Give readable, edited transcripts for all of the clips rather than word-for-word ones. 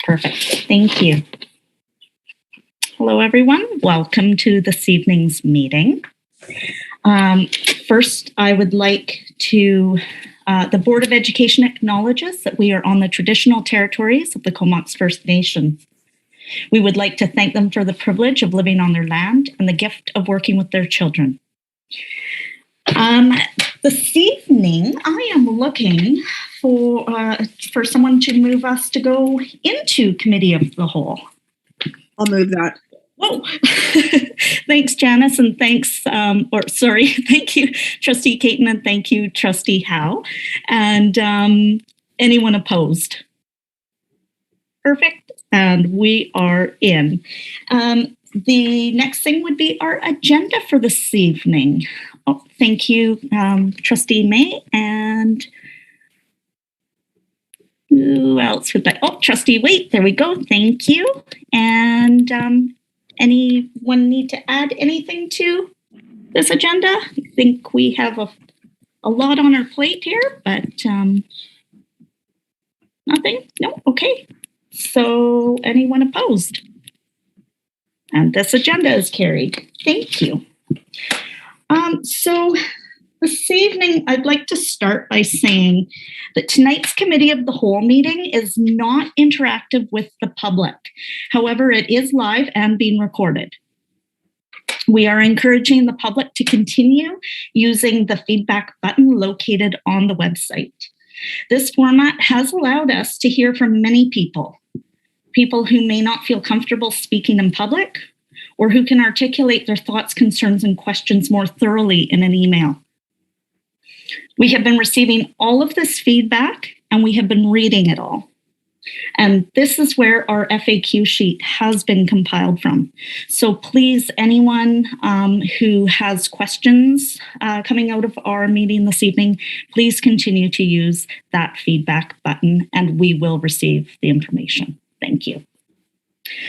Perfect. Thank you. Hello, everyone. Welcome to this evening's meeting. First, I would like to, the Board of Education acknowledges that we are on the traditional territories of the Comox First Nation. We would like to thank them for the privilege of living on their land and the gift of working with their children. This evening, I am looking for someone to move us to go into Committee of the Whole. I'll move that. Whoa. Thanks, Janice, and thank you, Trustee Caton, and thank you, Trustee Howe. And anyone opposed? Perfect. And we are in. The next thing would be our agenda for this evening. Oh, thank you, Trustee May, and who else would like? Oh, Trustee Waite, there we go. Thank you. And anyone need to add anything to this agenda? I think we have a lot on our plate here, but nothing? No? Okay. So anyone opposed? And this agenda is carried. Thank you. So this evening, I'd like to start by saying that tonight's Committee of the Whole meeting is not interactive with the public. However, it is live and being recorded. We are encouraging the public to continue using the feedback button located on the website. This format has allowed us to hear from many people who may not feel comfortable speaking in public, or who can articulate their thoughts, concerns, and questions more thoroughly in an email. We have been receiving all of this feedback, and we have been reading it all. And this is where our FAQ sheet has been compiled from. So please, anyone who has questions coming out of our meeting this evening, please continue to use that feedback button, and we will receive the information. Thank you.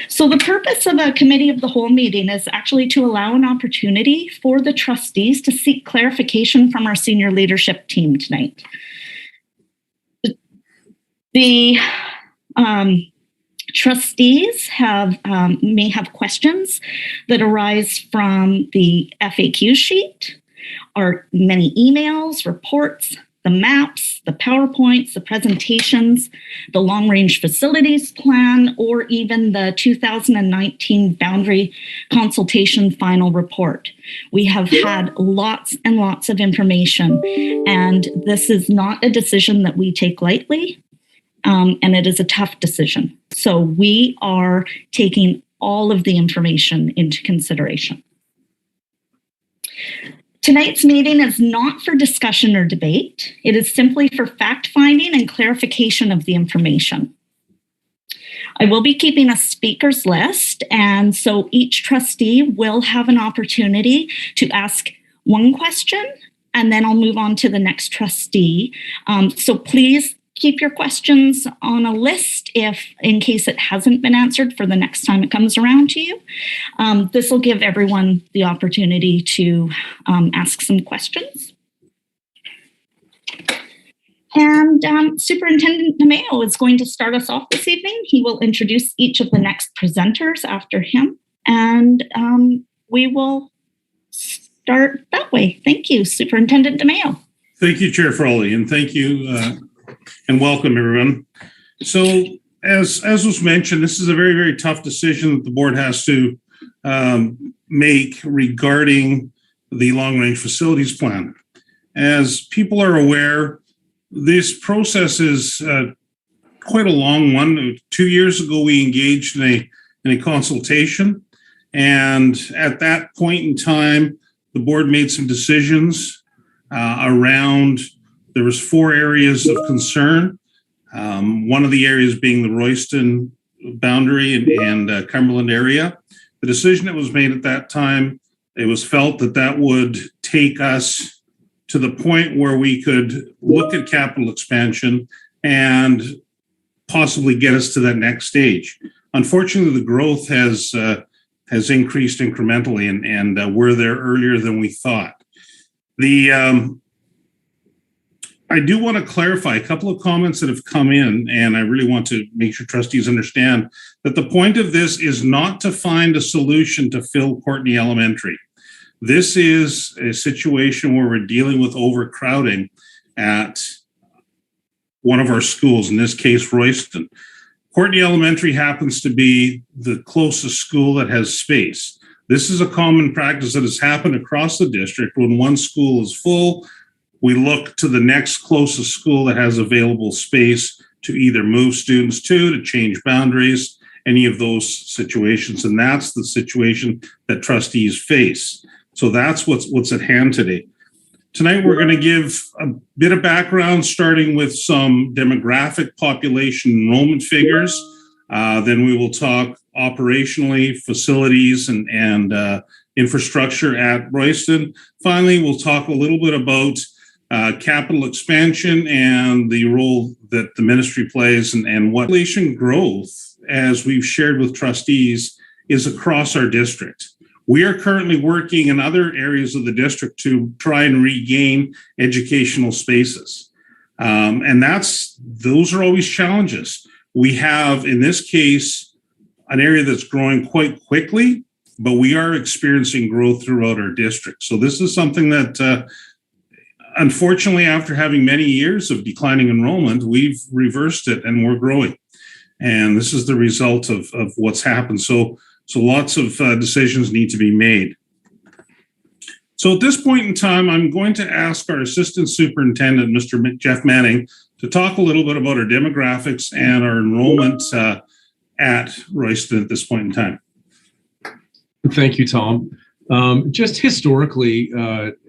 So the purpose of a Committee of the Whole meeting is actually to allow an opportunity for the trustees to seek clarification from our senior leadership team tonight. The trustees may have questions that arise from the FAQ sheet, or many emails, reports, the maps, the PowerPoints, the presentations, the long-range facilities plan, or even the 2019 boundary consultation final report. We have had lots and lots of information, and this is not a decision that we take lightly, and it is a tough decision. So we are taking all of the information into consideration. Tonight's meeting is not for discussion or debate. It is simply for fact-finding and clarification of the information. I will be keeping a speakers list, and so each trustee will have an opportunity to ask one question, and then I'll move on to the next trustee. So please keep your questions on a list in case it hasn't been answered for the next time it comes around to you. This will give everyone the opportunity to ask some questions. And Superintendent Nemeo is going to start us off this evening. He will introduce each of the next presenters after him, and we will start that way. Thank you, Superintendent Nemeo. Thank you, Chair Froley, and thank you and welcome, everyone. So as was mentioned, this is a very, very tough decision that the board has to make regarding the long-range facilities plan. As people are aware, this process is quite a long one. 2 years ago, we engaged in a consultation, and at that point in time, the board made some decisions around. There was 4 areas of concern. One of the areas being the Royston boundary and Cumberland area. The decision that was made at that time, it was felt that that would take us to the point where we could look at capital expansion and possibly get us to that next stage. Unfortunately, the growth has increased incrementally, and we're there earlier than we thought. I do want to clarify a couple of comments that have come in, and I really want to make sure trustees understand that the point of this is not to find a solution to fill Courtney Elementary. This is a situation where we're dealing with overcrowding at one of our schools, in this case, Royston. Courtney Elementary happens to be the closest school that has space. This is a common practice that has happened across the district. When one school is full, we look to the next closest school that has available space to either move students to change boundaries, any of those situations. And that's the situation that trustees face. So that's what's at hand today. Tonight, we're going to give a bit of background, starting with some demographic population enrollment figures. Then we will talk operationally, facilities and infrastructure at Royston. Finally, we'll talk a little bit about capital expansion and the role that the ministry plays and what population growth, as we've shared with trustees, is across our district. We are currently working in other areas of the district to try and regain educational spaces. And those are always challenges. We have, in this case, an area that's growing quite quickly, but we are experiencing growth throughout our district. So this is something that, unfortunately, after having many years of declining enrollment, we've reversed it and we're growing. And this is the result of what's happened. So lots of decisions need to be made. So at this point in time, I'm going to ask our Assistant Superintendent, Mr. Jeff Manning, to talk a little bit about our demographics and our enrollment at Royston at this point in time. Thank you, Tom. Just historically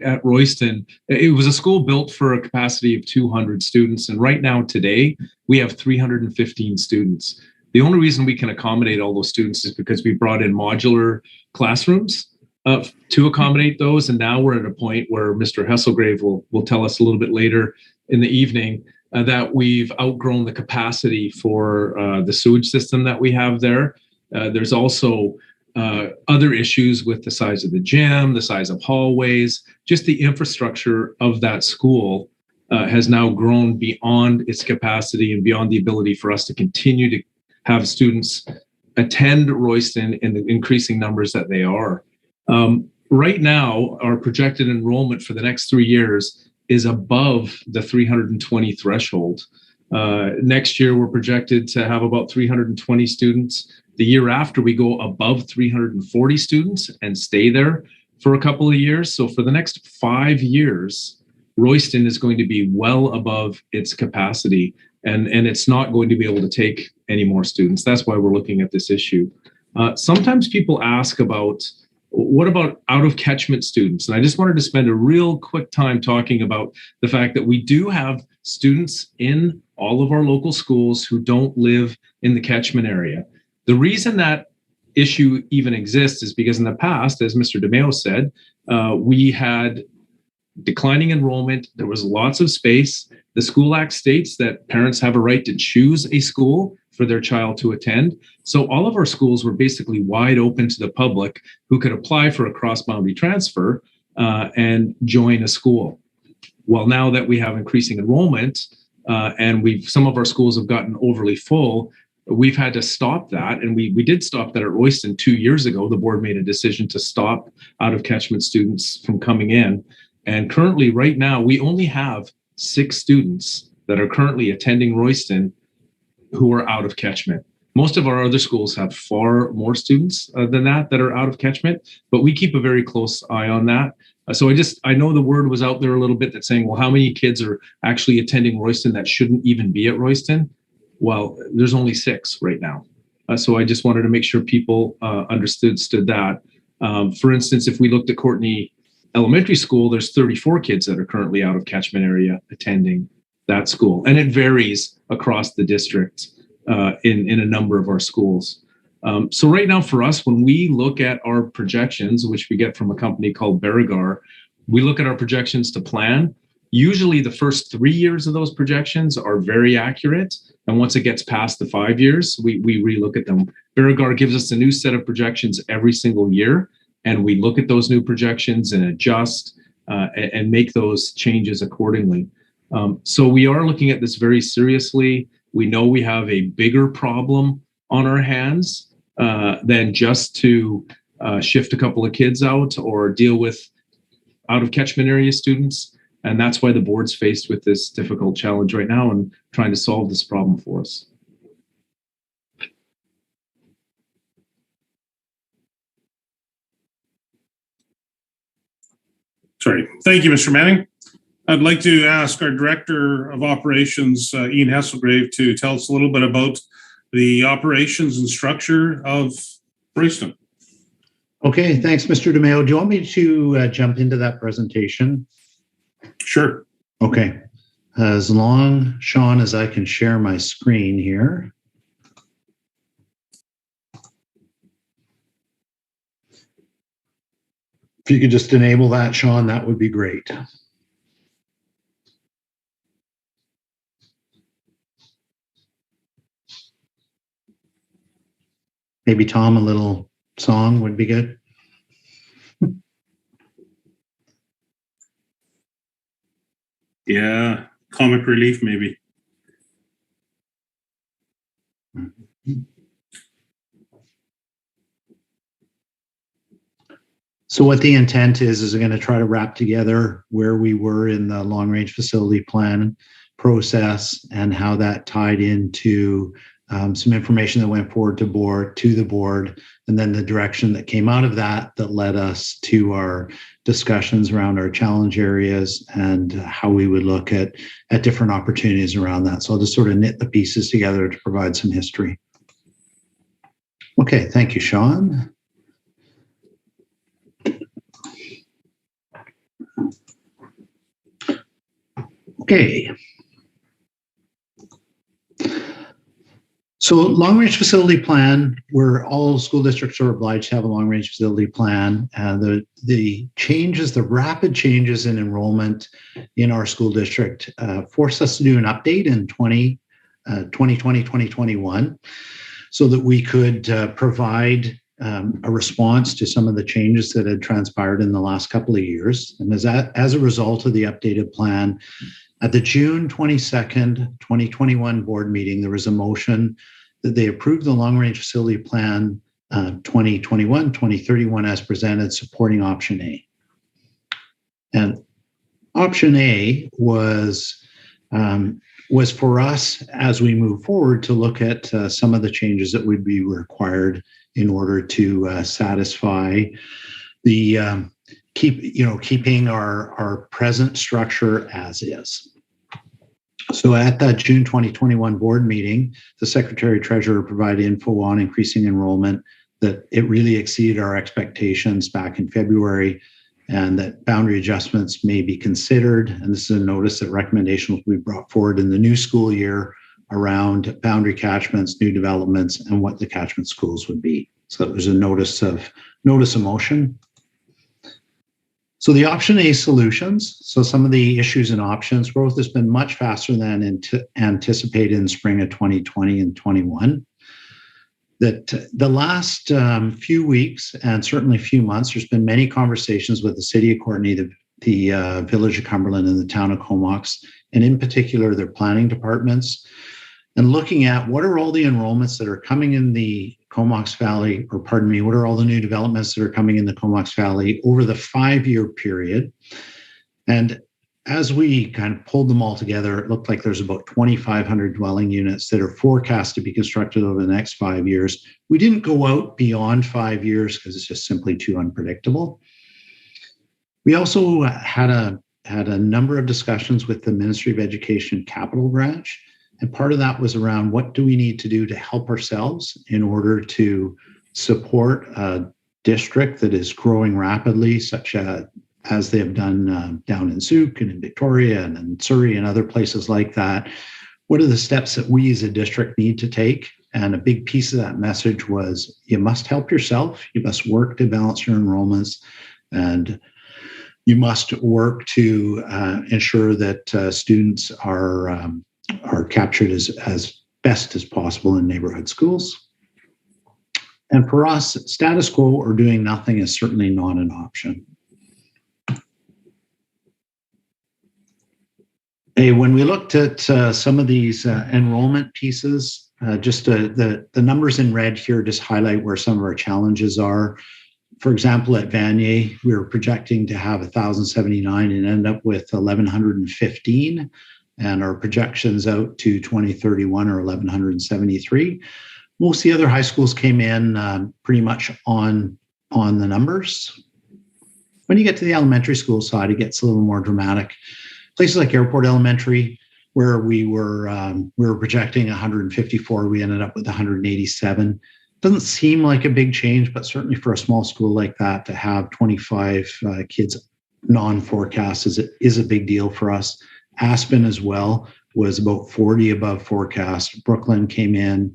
at Royston, it was a school built for a capacity of 200 students. And right now, today, we have 315 students. The only reason we can accommodate all those students is because we brought in modular classrooms to accommodate those. And now we're at a point where Mr. Hesselgrave will tell us a little bit later in the evening that we've outgrown the capacity for the sewage system that we have there. There's also other issues with the size of the gym, the size of hallways, just the infrastructure of that school has now grown beyond its capacity and beyond the ability for us to continue to have students attend Royston in the increasing numbers that they are. Right now, our projected enrollment for the next 3 years is above the 320 threshold. Next year, we're projected to have about 320 students. The year after, we go above 340 students and stay there for a couple of years. So for the next 5 years, Royston is going to be well above its capacity, and it's not going to be able to take any more students. That's why we're looking at this issue. Sometimes people ask about, what about out of catchment students? And I just wanted to spend a real quick time talking about the fact that we do have students in all of our local schools who don't live in the catchment area. The reason that issue even exists is because in the past, as Mr. DeMeo said, we had declining enrollment. There was lots of space. The School Act states that parents have a right to choose a school for their child to attend. So all of our schools were basically wide open to the public who could apply for a cross-boundary transfer and join a school. Well, now that we have increasing enrollment and some of our schools have gotten overly full, we've had to stop that. And we did stop that at Royston 2 years ago. The board made a decision to stop out of catchment students from coming in. And currently, right now, we only have 6 students that are currently attending Royston who are out of catchment. Most of our other schools have far more students than that are out of catchment, but we keep a very close eye on that. So I know the word was out there a little bit that's saying, well, how many kids are actually attending Royston that shouldn't even be at Royston? Well, there's only 6 right now. So I just wanted to make sure people understood that. For instance, if we looked at Courtney Elementary School, there's 34 kids that are currently out of catchment area attending that school. And it varies across the district in a number of our schools. So right now for us, when we look at our projections, which we get from a company called Berigar, we look at our projections to plan. Usually the first 3 years of those projections are very accurate. And once it gets past the 5 years, we relook at them. Berigar gives us a new set of projections every single year. And we look at those new projections and adjust and make those changes accordingly. So we are looking at this very seriously. We know we have a bigger problem on our hands than just to shift a couple of kids out or deal with out of catchment area students. And that's why the board's faced with this difficult challenge right now and trying to solve this problem for us. Sorry. Thank you, Mr. Manning. I'd like to ask our Director of Operations, Ian Hesselgrave, to tell us a little bit about the operations and structure of Royston. Okay, thanks, Mr. DeMayo. Do you want me to jump into that presentation? Sure. Okay. As long, Sean, as I can share my screen here. If you could just enable that, Sean, that would be great. Maybe, Tom, a little song would be good. Yeah, comic relief, maybe. So what the intent is we're going to try to wrap together where we were in the long-range facility plan process and how that tied into some information that went forward to the board, and then the direction that came out of that led us to our discussions around our challenge areas and how we would look at different opportunities around that. So I'll just sort of knit the pieces together to provide some history. Okay, thank you, Sean. Okay. So long-range facility plan, where all school districts are obliged to have a long-range facility plan. The changes, the rapid changes in enrollment in our school district forced us to do an update in 2020, 2021, so that we could provide a response to some of the changes that had transpired in the last couple of years. And as a result of the updated plan, at the June 22nd, 2021 board meeting, there was a motion that they approved the long-range facility plan 2021-2031 as presented, supporting option A. And option A was for us, as we move forward, to look at some of the changes that would be required in order to satisfy the keeping our present structure as is. So at that June 2021 board meeting, the Secretary Treasurer provided info on increasing enrollment, that it really exceeded our expectations back in February, and that boundary adjustments may be considered. And this is a notice that recommendations will be brought forward in the new school year around boundary catchments, new developments, and what the catchment schools would be. So there's a notice of motion. So the option A solutions, so some of the issues and options, growth has been much faster than anticipated in spring of 2020 and 21. That the last few weeks and certainly few months, there's been many conversations with the City of Courtenay, the Village of Cumberland, and the Town of Comox, and in particular their planning departments, and looking at what are all the enrollments that are coming in the Comox Valley, or pardon me, what are all the new developments that are coming in the Comox Valley over the 5-year period. And as we kind of pulled them all together, it looked like there's about 2,500 dwelling units that are forecast to be constructed over the next 5 years. We didn't go out beyond 5 years because it's just simply too unpredictable. We also had a number of discussions with the Ministry of Education Capital Branch. And part of that was around what do we need to do to help ourselves in order to support a district that is growing rapidly, such as they have done down in Souk and in Victoria and in Surrey and other places like that. What are the steps that we as a district need to take? And a big piece of that message was you must help yourself. You must work to balance your enrollments, and you must work to ensure that students are captured as best as possible in neighborhood schools. And for us, status quo or doing nothing is certainly not an option. When we looked at some of these enrollment pieces, the numbers in red here just highlight where some of our challenges are. For example, at Vanier, we were projecting to have 1,079 and end up with 1,115. And our projections out to 2031 are 1,173. Most of the other high schools came in pretty much on the numbers. When you get to the elementary school side, it gets a little more dramatic. Places like Airport Elementary, where we were projecting 154, we ended up with 187. Doesn't seem like a big change, but certainly for a small school like that, to have 25 kids non-forecast is a big deal for us. Aspen as well was about 40 above forecast. Brooklyn came in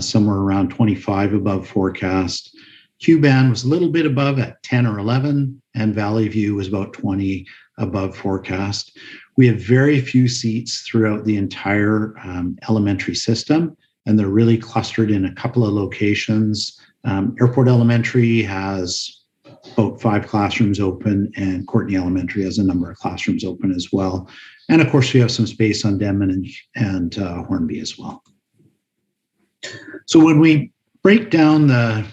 somewhere around 25 above forecast. Huban was a little bit above at 10 or 11, and Valley View was about 20 above forecast. We have very few seats throughout the entire elementary system, and they're really clustered in a couple of locations. Airport Elementary has about 5 classrooms open, and Courtney Elementary has a number of classrooms open as well. And of course, we have some space on Denman and Hornby as well. So when we when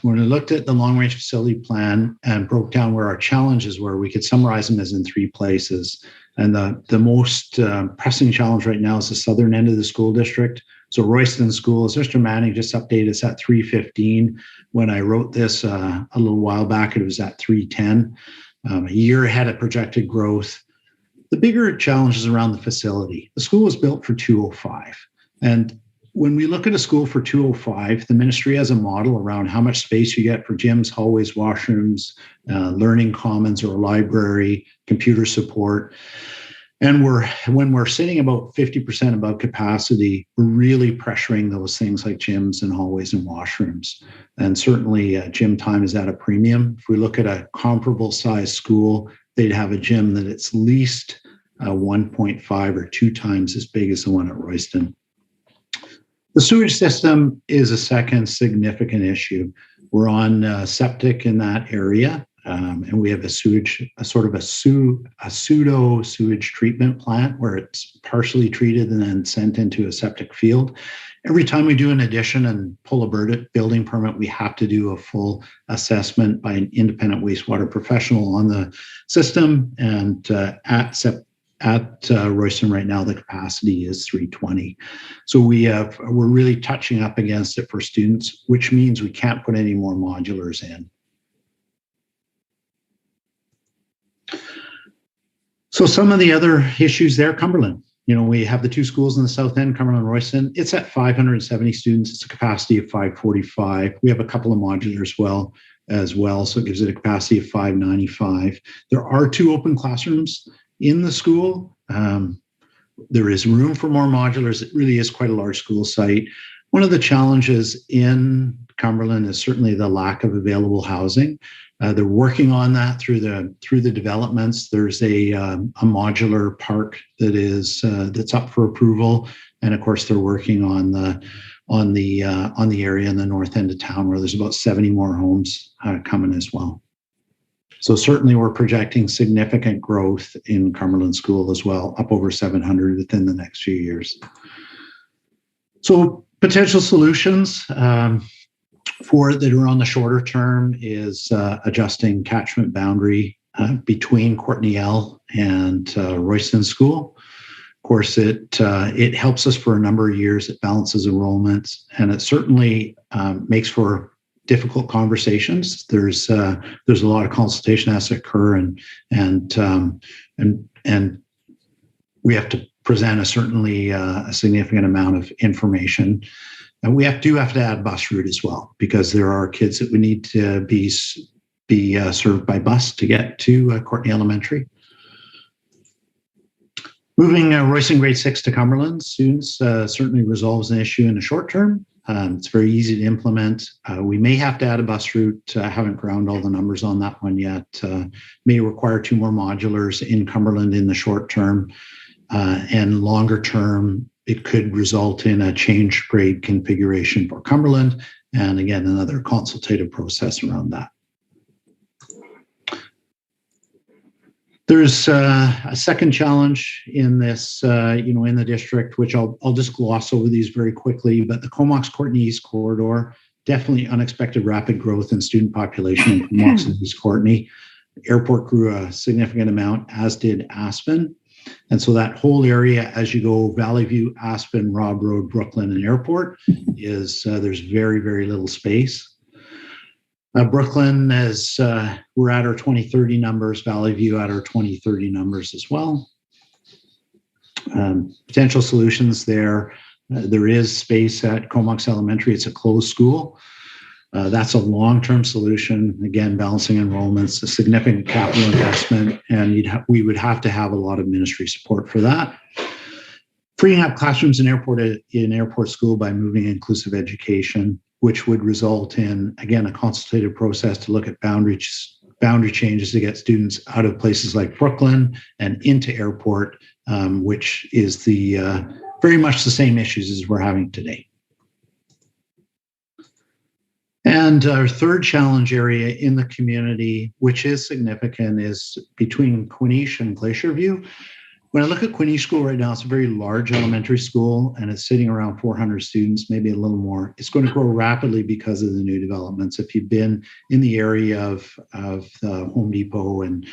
we looked at the long-range facility plan and broke down where our challenges were, we could summarize them as in 3 places. And the most pressing challenge right now is the southern end of the school district. So Royston School, as Mr. Manning just updated us at 315. When I wrote this a little while back, it was at 310. A year ahead of projected growth. The bigger challenge is around the facility. The school was built for 205. And when we look at a school for 205, the ministry has a model around how much space you get for gyms, hallways, washrooms, learning commons or library, computer support. And when we're sitting about 50% above capacity, we're really pressuring those things like gyms and hallways and washrooms. And certainly gym time is at a premium. If we look at a comparable size school, they'd have a gym that it's least 1.5 or 2 times as big as the one at Royston. The sewage system is a second significant issue. We're on septic in that area, and we have a pseudo sewage treatment plant where it's partially treated and then sent into a septic field. Every time we do an addition and pull a building permit, we have to do a full assessment by an independent wastewater professional on the system. And at Royston right now, the capacity is 320. So we're really touching up against it for students, which means we can't put any more modulars in. So some of the other issues there, Cumberland. We have the 2 schools in the south end, Cumberland and Royston. It's at 570 students. It's a capacity of 545. We have a couple of modulars as well, so it gives it a capacity of 595. There are 2 open classrooms in the school. There is room for more modulars. It really is quite a large school site. One of the challenges in Cumberland is certainly the lack of available housing. They're working on that through the developments. There's a modular park that is that's up for approval, and of course they're working on the area in the north end of town where there's about 70 more homes coming as well. So certainly we're projecting significant growth in Cumberland School as well, up over 700 within the next few years. So potential solutions for that are on the shorter term is adjusting catchment boundary between Courtney L and Royston School. Of course, it helps us for a number of years. It balances enrollment, and it certainly makes for difficult conversations. There's a lot of consultation that has to occur, and we have to present a significant amount of information. And we do have to add bus route as well, because there are kids that would need to be served by bus to get to Courtney Elementary. Moving Royston grade 6 to Cumberland students certainly resolves an issue in the short term. It's very easy to implement. We may have to add a bus route. I haven't ground all the numbers on that one yet. May require 2 more modulars in Cumberland in the short term. And longer term, it could result in a change grade configuration for Cumberland. And again, another consultative process around that. There's a second challenge in this, in the district, which I'll just gloss over these very quickly, but the Comox-Courtenay East corridor, definitely unexpected rapid growth in student population in Comox and East Courtenay. Airport grew a significant amount, as did Aspen. And so that whole area, as you go Valley View, Aspen, Robb Road, Brooklyn, and Airport, is there's very, very little space. Brooklyn, as we're at our 2030 numbers, Valley View at our 2030 numbers as well. Potential solutions there. There is space at Comox Elementary. It's a closed school. That's a long-term solution. Again, balancing enrollments, a significant capital investment, and we would have to have a lot of ministry support for that. Freeing up classrooms in airport school by moving inclusive education, which would result in, again, a consultative process to look at boundary changes to get students out of places like Brooklyn and into airport, which is the very much the same issues as we're having today. And our third challenge area in the community, which is significant, is between Quinish and Glacier View. When I look at Quinish School right now, it's a very large elementary school, and it's sitting around 400 students, maybe a little more. It's going to grow rapidly because of the new developments. If you've been in the area of the Home Depot and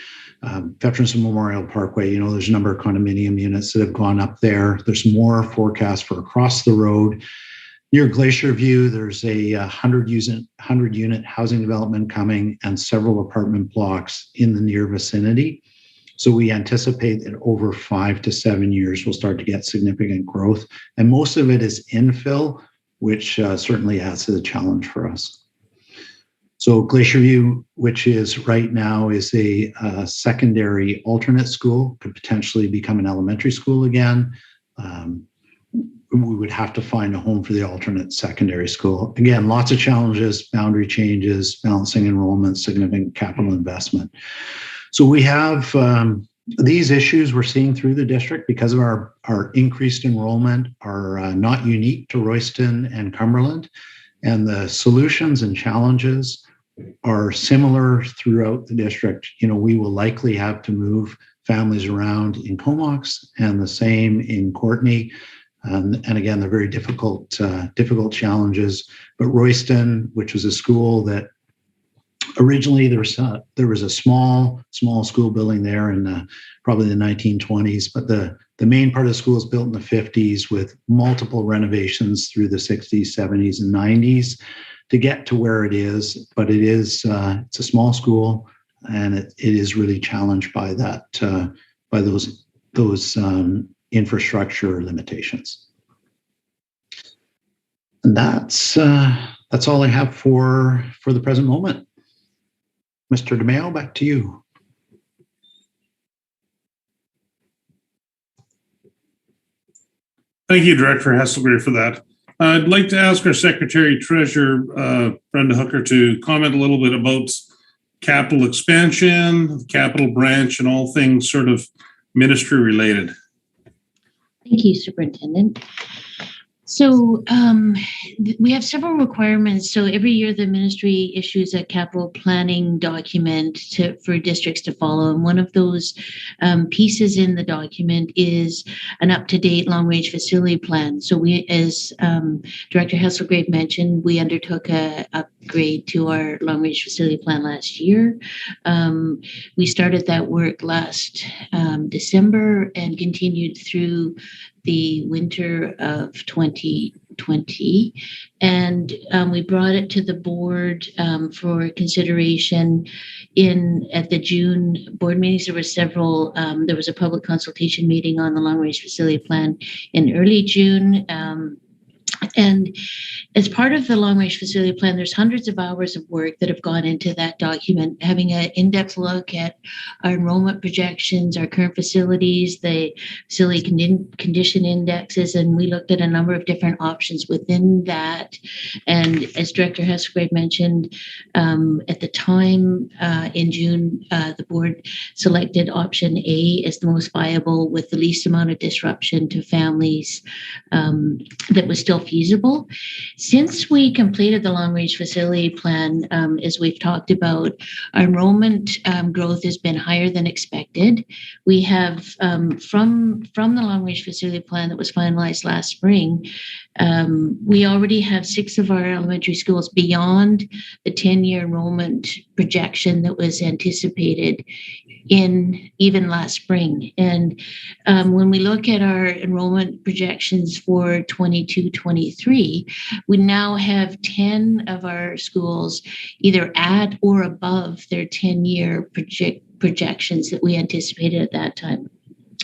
Veterans Memorial Parkway, there's a number of condominium units that have gone up there. There's more forecast for across the road. Near Glacier View, there's a 100-unit housing development coming and several apartment blocks in the near vicinity. So we anticipate that over 5 to 7 years, we'll start to get significant growth. And most of it is infill, which certainly adds to the challenge for us. So Glacier View, which is right now is a secondary alternate school, could potentially become an elementary school again. We would have to find a home for the alternate secondary school. Again, lots of challenges, boundary changes, balancing enrollment, significant capital investment. So we have these issues we're seeing through the district because of our increased enrollment are not unique to Royston and Cumberland. And the solutions and challenges are similar throughout the district. We will likely have to move families around in Comox and the same in Courtenay. And again, they're very difficult challenges. But Royston, which was a school that originally there was a small school building there in probably the 1920s, but the main part of the school was built in the 50s with multiple renovations through the 60s, 70s, and 90s to get to where it is. But it's a small school, and it is really challenged by that by those infrastructure limitations. And that's all I have for the present moment. Mr. DeMeo, back to you. Thank you, Director Hasselgrave, for that. I'd like to ask our Secretary Treasurer, Brenda Hooker, to comment a little bit about capital expansion, capital branch, and all things sort of ministry related. Thank you, Superintendent. So we have several requirements. So every year the ministry issues a capital planning document for districts to follow. And one of those pieces in the document is an up-to-date long-range facility plan. So we, as Director Hasselgrave mentioned, we undertook a upgrade to our long-range facility plan last year. We started that work last December and continued through the winter of 2020, and we brought it to the board for consideration at the June board meetings. There were several. There was a public consultation meeting on the long-range facility plan in early June. And as part of the long-range facility plan, there's hundreds of hours of work that have gone into that document, having an in-depth look at our enrollment projections, our current facilities, the facility condition indexes, and we looked at a number of different options within that. And as Director Hasselgrave mentioned, at the time in June, the board selected option A as the most viable with the least amount of disruption to families that was still feasible. Since we completed the long-range facility plan, as we've talked about, our enrollment growth has been higher than expected. We have, from the long-range facility plan that was finalized last spring, we already have 6 of our elementary schools beyond the 10-year enrollment projection that was anticipated in even last spring. And when we look at our enrollment projections for 22-23, we now have 10 of our schools either at or above their 10-year projections that we anticipated at that time.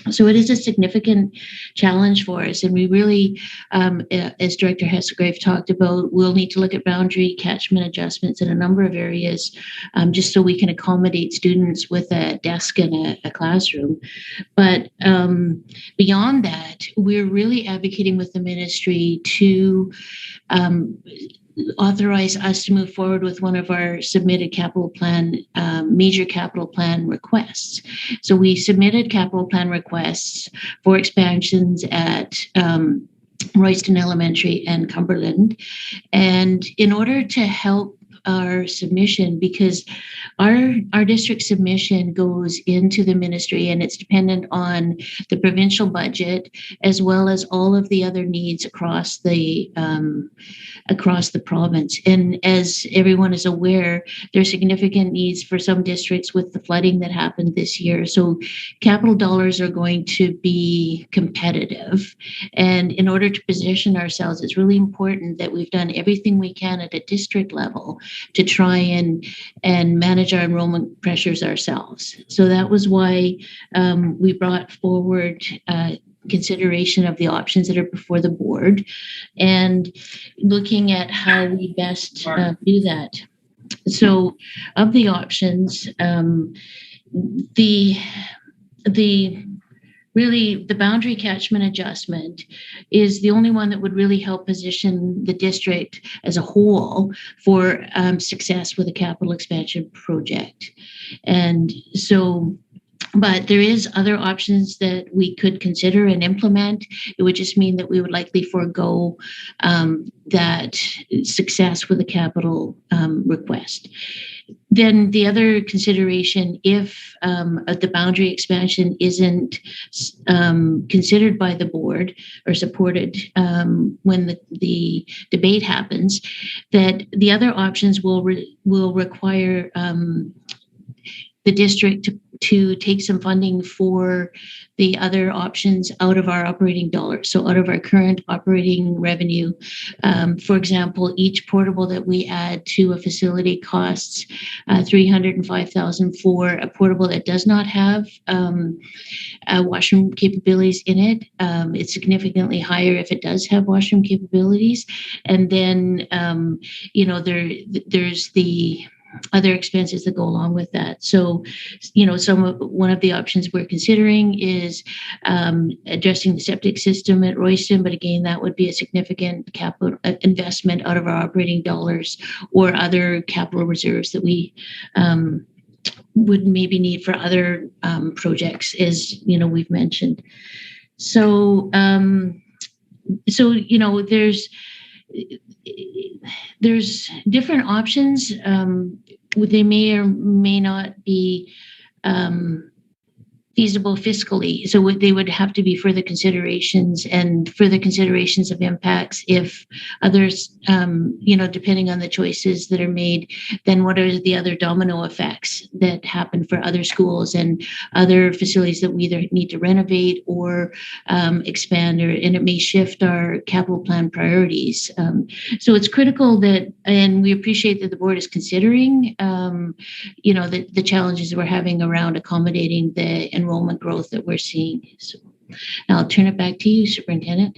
So it is a significant challenge for us. And we really, as Director Hesselgrave talked about, we'll need to look at boundary catchment adjustments in a number of areas, just so we can accommodate students with a desk and a classroom. But beyond that, we're really advocating with the ministry to authorize us to move forward with one of our submitted capital plan, major capital plan requests. So we submitted capital plan requests for expansions at Royston Elementary and Cumberland. And in order to help our submission, because our district submission goes into the ministry and it's dependent on the provincial budget as well as all of the other needs across the province. And as everyone is aware, there are significant needs for some districts with the flooding that happened this year. So capital dollars are going to be competitive. And in order to position ourselves, it's really important that we've done everything we can at a district level to try and manage our enrollment pressures ourselves. So that was why we brought forward consideration of the options that are before the board and looking at how we best do that. So of the options, the boundary catchment adjustment is the only one that would really help position the district as a whole for success with a capital expansion project. And so, but there is other options that we could consider and implement. It would just mean that we would likely forego that success with a capital request. Then the other consideration, if the boundary expansion isn't considered by the board or supported when the debate happens, that the other options will require the district to take some funding for the other options out of our operating dollars, so out of our current operating revenue. For example, each portable that we add to a facility costs $305,000 for a portable that does not have washroom capabilities in it. It's significantly higher if it does have washroom capabilities. And then, there's the other expenses that go along with that. So, one of the options we're considering is addressing the septic system at Royston, but again, that would be a significant capital investment out of our operating dollars or other capital reserves that we would maybe need for other projects, as we've mentioned. So, there's different options. They may or may not be feasible fiscally. So they would have to be further considerations of impacts if others, depending on the choices that are made, then what are the other domino effects that happen for other schools and other facilities that we either need to renovate or expand, and it may shift our capital plan priorities. So it's critical that, and we appreciate that the board is considering, the challenges we're having around accommodating the enrollment growth that we're seeing. So I'll turn it back to you, Superintendent.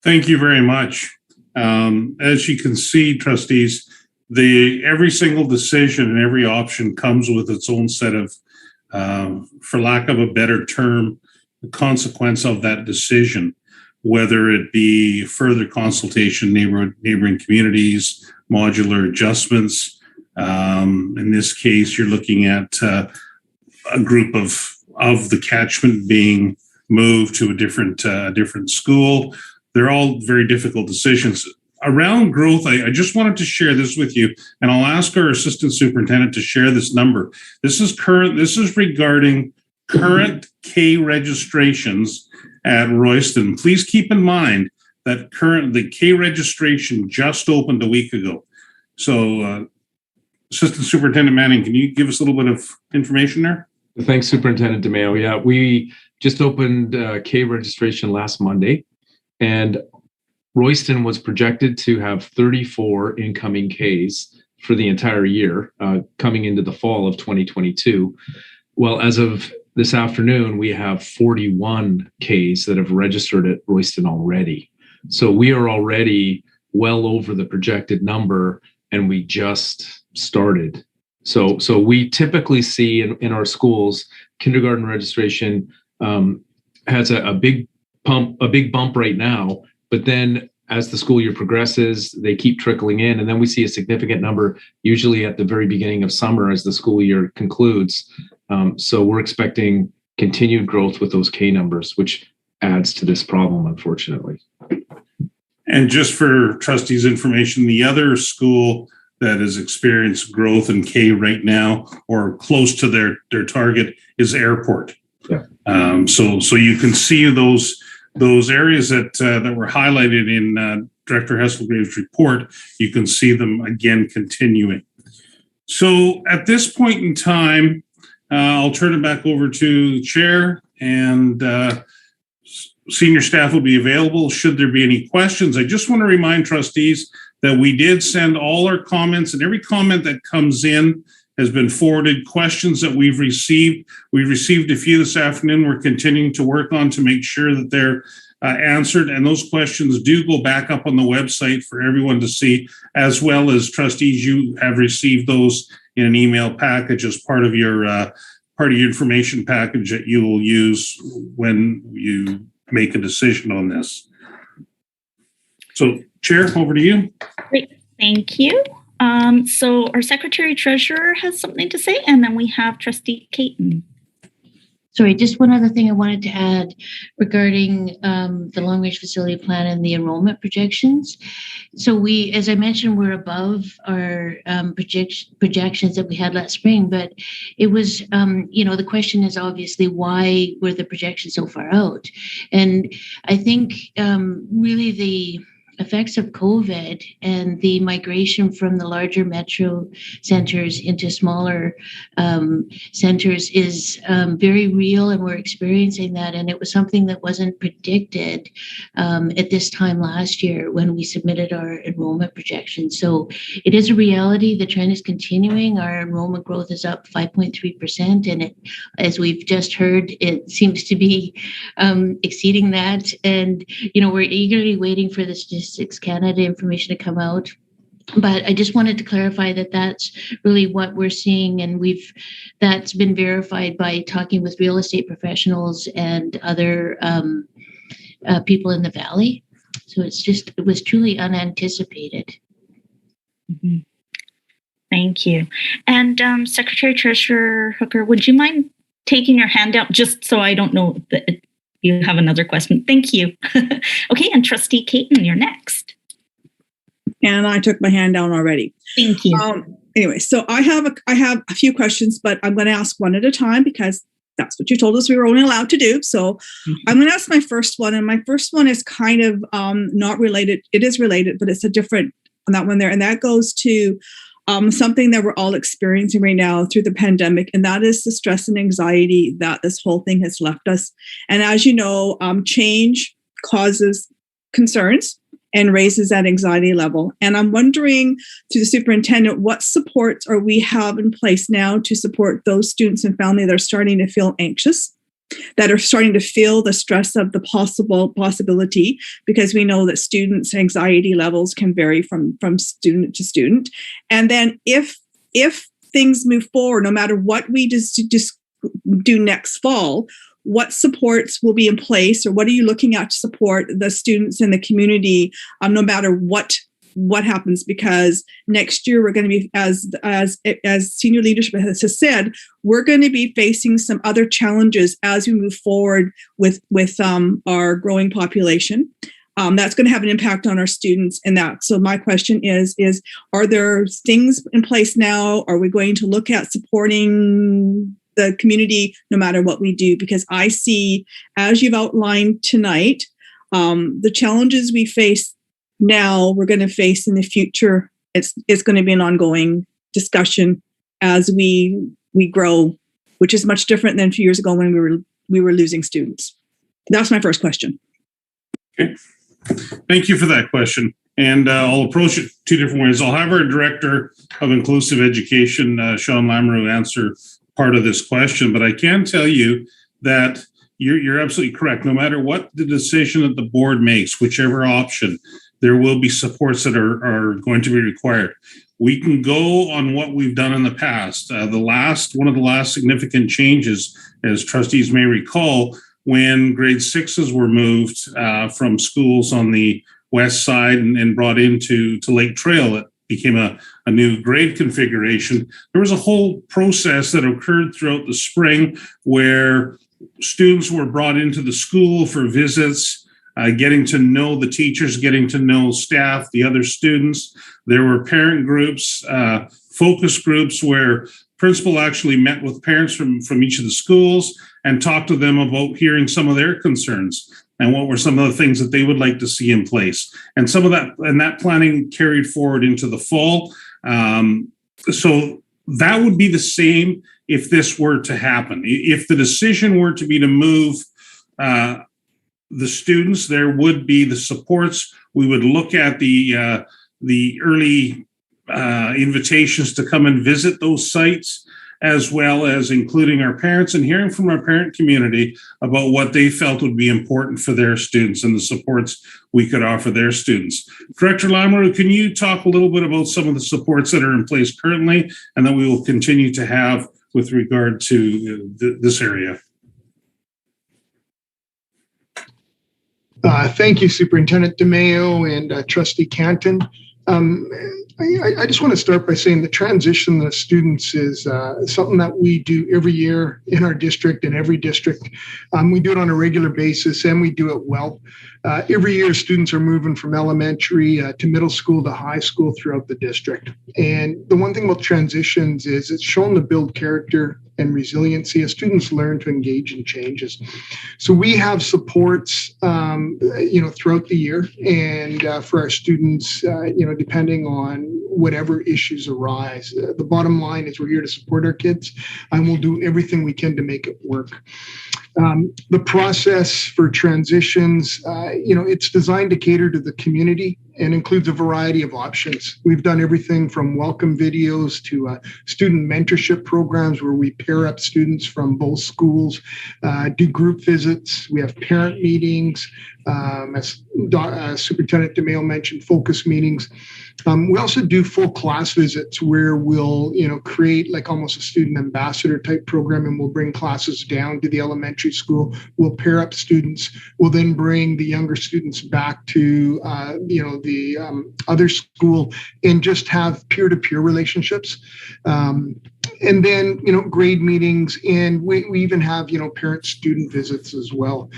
Thank you very much. As you can see, trustees, every single decision and every option comes with its own set of, for lack of a better term, the consequence of that decision, whether it be further consultation, neighboring communities, modular adjustments. In this case, you're looking at a group of the catchment being moved to a different school. they're all very difficult decisions. Around growth, I just wanted to share this with you, and I'll ask our assistant superintendent to share this number. This is regarding current K registrations at Royston. Please keep in mind that the K registration just opened a week ago. So, Assistant Superintendent Manning, can you give us a little bit of information there? Thanks, Superintendent DeMeo. Yeah, we just opened K registration last Monday, and Royston was projected to have 34 incoming Ks for the entire year, coming into the fall of 2022. Well, as of this afternoon, we have 41 Ks that have registered at Royston already. So we are already well over the projected number, and we just started. So we typically see in our schools, kindergarten registration has a big bump right now, but then as the school year progresses, they keep trickling in, and then we see a significant number usually at the very beginning of summer as the school year concludes. So we're expecting continued growth with those K numbers, which adds to this problem, unfortunately. And just for trustees' information, the other school that has experienced growth in K right now or close to their target is Airport. Yeah. So you can see those areas that were highlighted in Director Hesselgrave's report. You can see them again continuing. So at this point in time, I'll turn it back over to the chair, and senior staff will be available should there be any questions. I just want to remind trustees that we did send all our comments, and every comment that comes in has been forwarded. Questions that we've received a few this afternoon. We're continuing to work on to make sure that they're answered, and those questions do go back up on the website for everyone to see, as well as trustees, you have received those in an email package as part of your information package that you will use when you make a decision on this. So, Chair, over to you. Great, thank you. So our Secretary Treasurer has something to say, and then we have Trustee Caton. Sorry, just one other thing I wanted to add regarding the long-range facility plan and the enrollment projections. So we, as I mentioned, we're above our projections that we had last spring, but it was, the question is obviously why were the projections so far out? And I think really the effects of COVID and the migration from the larger metro centers into smaller centers is very real, and we're experiencing that. And it was something that wasn't predicted at this time last year when we submitted our enrollment projections. So it is a reality. The trend is continuing. Our enrollment growth is up 5.3%, and it, as we've just heard, it seems to be exceeding that. And we're eagerly waiting for the Statistics Canada information to come out. But I just wanted to clarify that that's really what we're seeing, and that's been verified by talking with real estate professionals and other people in the Valley. So it was truly unanticipated. Mm-hmm. Thank you. And Secretary Treasurer Hooker, would you mind taking your hand out just so I don't know that you have another question? Thank you. Okay, and Trustee Caton, you're next. And I took my hand down already. Thank you. Anyway, so I have a few questions, but I'm going to ask one at a time because that's what you told us we were only allowed to do. So I'm going to ask my first one, and my first one is kind of not related. It is related, but it's a different on that one there, and that goes to something that we're all experiencing right now through the pandemic, and that is the stress and anxiety that this whole thing has left us. And as you know, change causes concerns and raises that anxiety level. And I'm wondering, to the superintendent, what supports are we have in place now to support those students and family that are starting to feel anxious, that are starting to feel the stress of the possibility, because we know that students' anxiety levels can vary from student to student. And then if things move forward, no matter what we just do next fall, what supports will be in place, or what are you looking at to support the students in the community, no matter what happens? Because next year we're going to be, as senior leadership has said, we're going to be facing some other challenges as we move forward with our growing population. That's going to have an impact on our students and that. So my question is are there things in place now? Are we going to look at supporting the community no matter what we do? Because I see, as you've outlined tonight, the challenges we face now, we're going to face in the future. It's going to be an ongoing discussion as we grow, which is much different than a few years ago when we were losing students. That's my first question. Okay. Thank you for that question. And I'll approach it two different ways. I'll have our Director of Inclusive Education, Sean Lamoureux, answer part of this question, but I can tell you that you're absolutely correct. No matter what the decision that the board makes, whichever option, there will be supports that are going to be required. We can go on what we've done in the past. One of the last significant changes, as trustees may recall, when grade sixes were moved from schools on the west side and brought into Lake Trail, it became a new grade configuration. There was a whole process that occurred throughout the spring where students were brought into the school for visits, getting to know the teachers, getting to know staff, the other students. There were parent groups, focus groups where principal actually met with parents from each of the schools and talked to them about hearing some of their concerns and what were some of the things that they would like to see in place. And some of that planning carried forward into the fall. So that would be the same if this were to happen. If the decision were to be to move the students, there would be the supports. We would look at the early invitations to come and visit those sites, as well as including our parents and hearing from our parent community about what they felt would be important for their students and the supports we could offer their students. Director Lamoureux, can you talk a little bit about some of the supports that are in place currently and that we will continue to have with regard to this area? Thank you, Superintendent DeMayo and Trustee Canton. I just want to start by saying the transition of students is something that we do every year in our district, in every district. We do it on a regular basis and we do it well. Every year, students are moving from elementary to middle school to high school throughout the district. And the one thing about transitions is it's shown to build character and resiliency as students learn to engage in changes. So we have supports, throughout the year, and for our students, depending on whatever issues arise. The bottom line is we're here to support our kids, and we'll do everything we can to make it work. The process for transitions, it's designed to cater to the community and includes a variety of options. We've done everything from welcome videos to student mentorship programs where we pair up students from both schools, do group visits. We have parent meetings, as Superintendent DeMayo mentioned, focus meetings. We also do full class visits where we'll, create like almost a student ambassador type program, and we'll bring classes down to the elementary school. We'll pair up students. We'll then bring the younger students back to, the other school and just have peer-to-peer relationships. And then, grade meetings, and we even have, parent-student visits as well.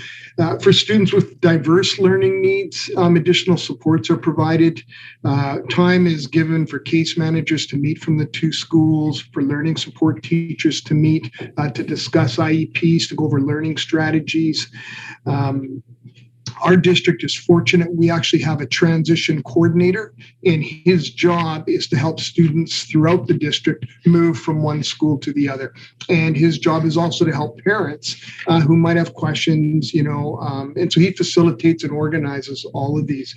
For students with diverse learning needs, additional supports are provided. Time is given for case managers to meet from the two schools, for learning support teachers to meet, to discuss IEPs, to go over learning strategies. Our district is fortunate. We actually have a transition coordinator, and his job is to help students throughout the district move from one school to the other. And his job is also to help parents who might have questions, and so he facilitates and organizes all of these.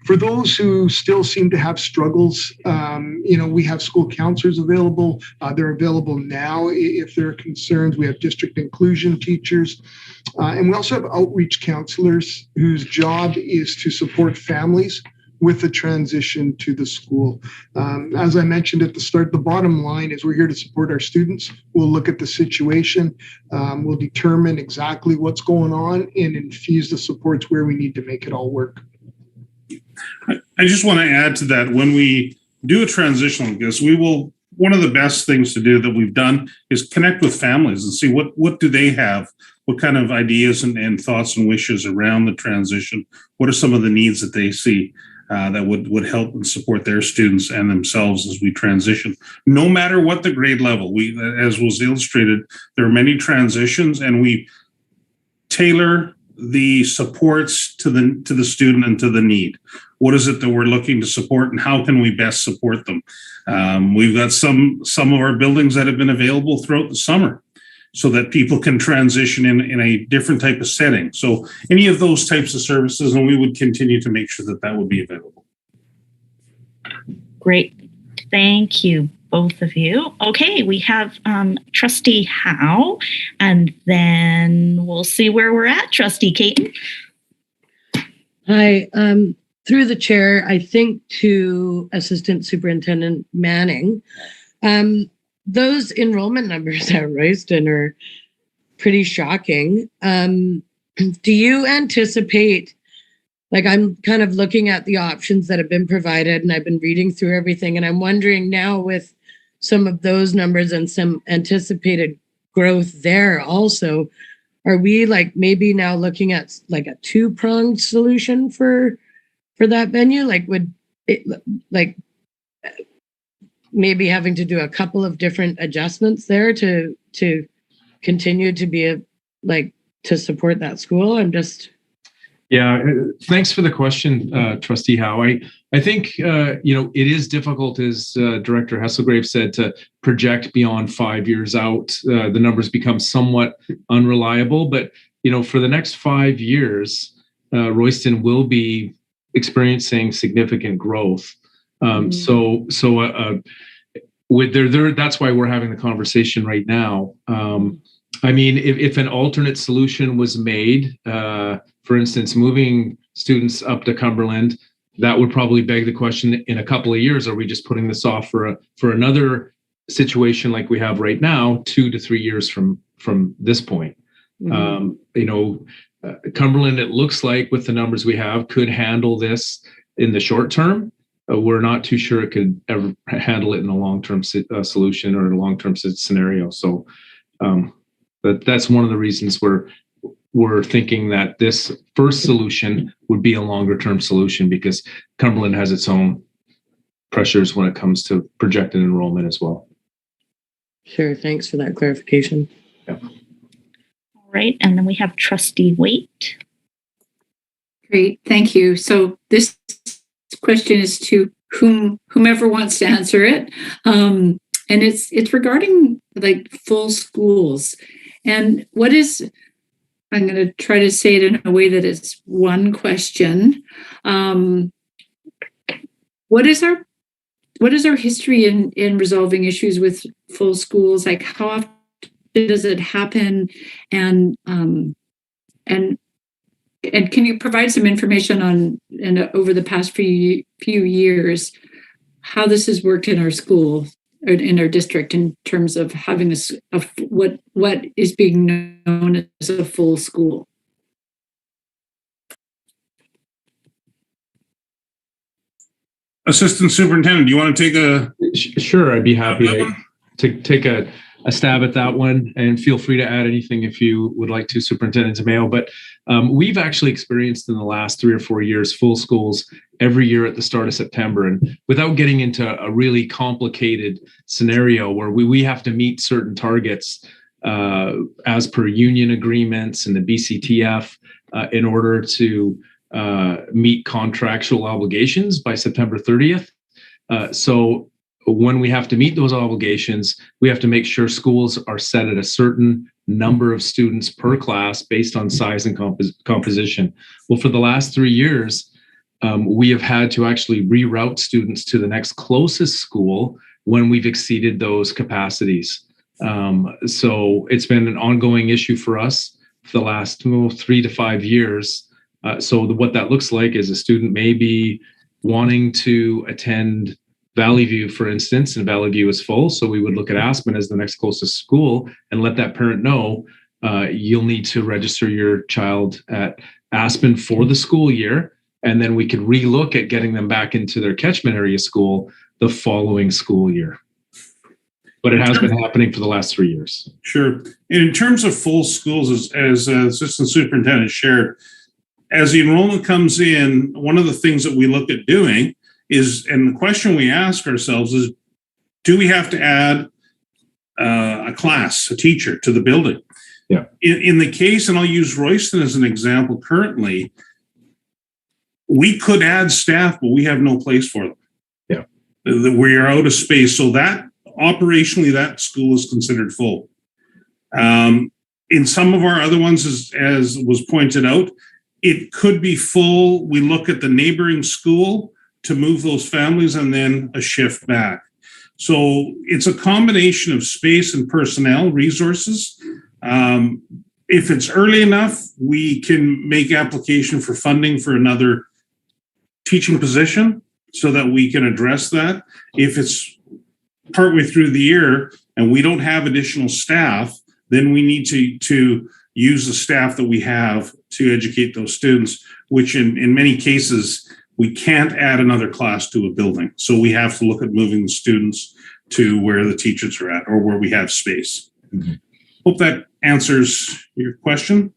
For those who still seem to have struggles, we have school counselors available. They're available now if there are concerns. We have district inclusion teachers. And we also have outreach counselors whose job is to support families with the transition to the school. As I mentioned at the start, the bottom line is we're here to support our students. We'll look at the situation. We'll determine exactly what's going on and infuse the supports where we need to make it all work. I just want to add to that. When we do a transition like this, we will one of the best things to do that we've done is connect with families and see what do they have, what kind of ideas and thoughts and wishes around the transition. What are some of the needs that they see that would help and support their students and themselves as we transition, no matter what the grade level. We, as was illustrated, there are many transitions, and we tailor the supports to the student and to the need. What is it that we're looking to support, and how can we best support them? We've got some of our buildings that have been available throughout the summer, so that people can transition in a different type of setting. So any of those types of services, and we would continue to make sure that would be available. Great. Thank you, both of you. Okay, we have Trustee Howe, and then we'll see where we're at. Trustee Caton. Hi. Through the chair, I think to Assistant Superintendent Manning, those enrollment numbers at Royston are pretty shocking. Do you anticipate, like, I'm kind of looking at the options that have been provided, and I've been reading through everything, and I'm wondering now, with some of those numbers and some anticipated growth there also, are we like maybe now looking at like a two-pronged solution for that venue? Like, would it like maybe having to do a couple of different adjustments there to continue to be to support that school? I'm just. Yeah, thanks for the question, Trustee Howe. I think, it is difficult, as Director Hesselgrave said, to project beyond 5 years out. The numbers become somewhat unreliable, but, for the next 5 years, Royston will be experiencing significant growth. That's why we're having the conversation right now. If an alternate solution was made, for instance, moving students up to Cumberland, that would probably beg the question in a couple of years, are we just putting this off for another situation like we have right now, 2 to 3 years from this point? Cumberland, it looks like with the numbers we have, could handle this in the short term. We're not too sure it could ever handle it in a long-term solution or a long-term scenario. So that's one of the reasons we're thinking that this first solution would be a longer-term solution, because Cumberland has its own pressures when it comes to projected enrollment as well. Sure. Thanks for that clarification. Yeah. All right. And then we have Trustee Waite. Great. Thank you. So this question is to whomever wants to answer it. And it's regarding like full schools. And I'm going to try to say it in a way that is one question. What is our history in resolving issues with full schools? Like, how often does it happen? And can you provide some information on, and over the past few years, how this has worked in our school or in our district in terms of having what is being known as a full school? Assistant Superintendent, do you want to take a? Sure, I'd be happy to take a stab at that one, and feel free to add anything if you would like to, Superintendent DeMayo. But we've actually experienced in the last 3 or 4 years full schools every year at the start of September. And without getting into a really complicated scenario where we have to meet certain targets as per union agreements and the BCTF in order to meet contractual obligations by September 30th. So when we have to meet those obligations, we have to make sure schools are set at a certain number of students per class based on size and composition. Well, for the last 3 years, we have had to actually reroute students to the next closest school when we've exceeded those capacities. So it's been an ongoing issue for us for the last 3 to 5 years. So what that looks like is a student may be wanting to attend Valley View, for instance, and Valley View is full. So we would look at Aspen as the next closest school and let that parent know you'll need to register your child at Aspen for the school year. And then we could relook at getting them back into their catchment area school the following school year. but it has been happening for the last 3 years. Sure. And in terms of full schools, as Assistant Superintendent shared, as the enrollment comes in, one of the things that we look at doing is, and the question we ask ourselves is, do we have to add a class, a teacher to the building? Yeah. In the case, and I'll use Royston as an example currently, we could add staff, but we have no place for them. Yeah. We are out of space. So that operationally, that school is considered full. In some of our other ones, as was pointed out, it could be full. We look at the neighboring school to move those families and then a shift back. So it's a combination of space and personnel resources. If it's early enough, we can make application for funding for another teaching position so that we can address that. If it's partway through the year and we don't have additional staff, then we need to use the staff that we have to educate those students, which in many cases, we can't add another class to a building. So we have to look at moving the students to where the teachers are at or where we have space. Mm-hmm. Hope that answers your question.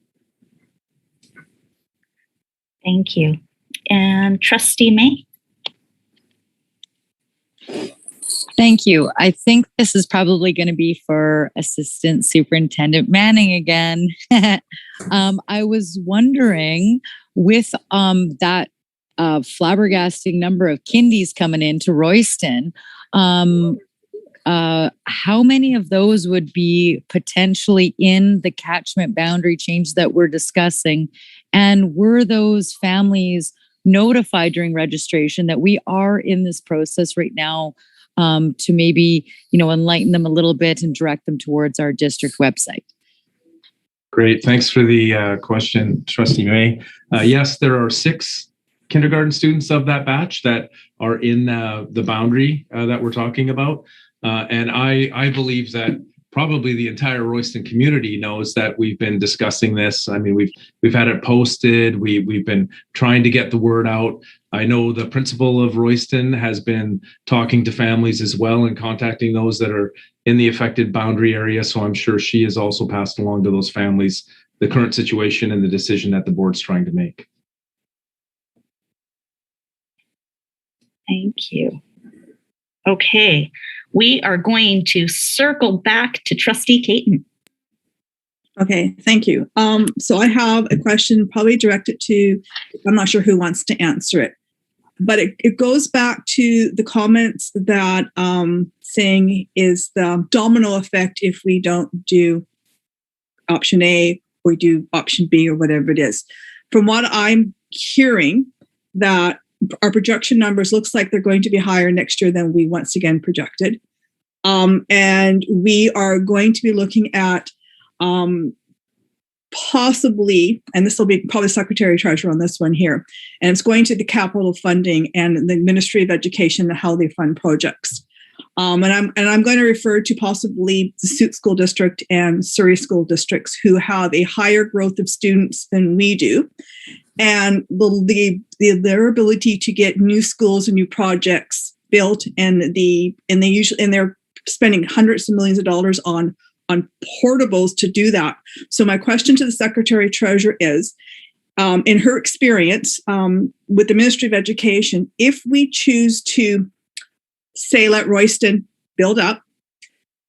Thank you. And Trustee May? Thank you. I think this is probably going to be for Assistant Superintendent Manning again. I was wondering, with that flabbergasting number of kindies coming into Royston, how many of those would be potentially in the catchment boundary change that we're discussing? And were those families notified during registration that we are in this process right now, to maybe, enlighten them a little bit and direct them towards our district website? Great. Thanks for the question, Trustee May. Yes, there are 6 kindergarten students of that batch that are in the boundary that we're talking about. And I believe that probably the entire Royston community knows that we've been discussing this. I mean, we've had it posted. We've been trying to get the word out. I know the principal of Royston has been talking to families as well and contacting those that are in the affected boundary area. So I'm sure she has also passed along to those families the current situation and the decision that the board's trying to make. Thank you. Okay, we are going to circle back to Trustee Caton. Okay, thank you. So I have a question probably directed to, I'm not sure who wants to answer it, but it goes back to the comments that saying is the domino effect if we don't do option A or do option B or whatever it is. From what I'm hearing, that our projection numbers looks like they're going to be higher next year than we once again projected. And we are going to be looking at possibly, and this will be probably Secretary Treasurer on this one here, and it's going to the capital funding and the Ministry of Education and how they fund projects. And I'm going to refer to possibly the Suit School District and Surrey School Districts who have a higher growth of students than we do. And their ability to get new schools and new projects built, and they're spending hundreds of millions of dollars on portables to do that. So my question to the Secretary Treasurer is, in her experience with the Ministry of Education, if we choose to say let Royston build up,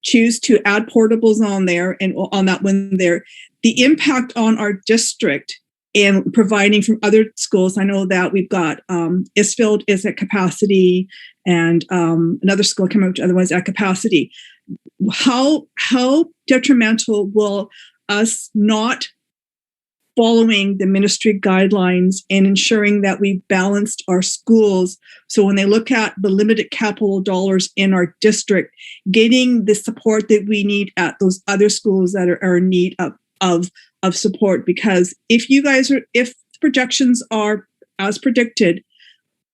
choose to add portables on there and on that one there, the impact on our district and providing from other schools. I know that we've got Isfield is at capacity, and another school came out, otherwise at capacity. How detrimental will us not following the ministry guidelines and ensuring that we balanced our schools, so when they look at the limited capital dollars in our district, getting the support that we need at those other schools that are in need of support? Because if projections are as predicted,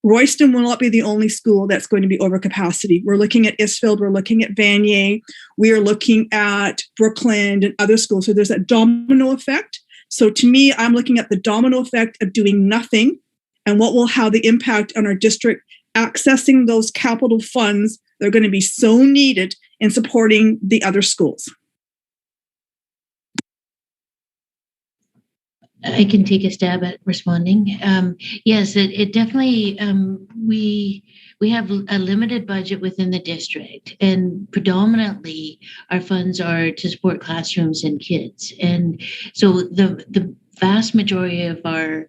Royston will not be the only school that's going to be over capacity. We're looking at Isfield, we're looking at Vanier, we are looking at Brookland and other schools. So there's that domino effect. So to me, I'm looking at the domino effect of doing nothing and what will have the impact on our district accessing those capital funds. They're going to be so needed in supporting the other schools? I can take a stab at responding. Yes, it definitely, we have a limited budget within the district, and predominantly our funds are to support classrooms and kids. And so the vast majority of our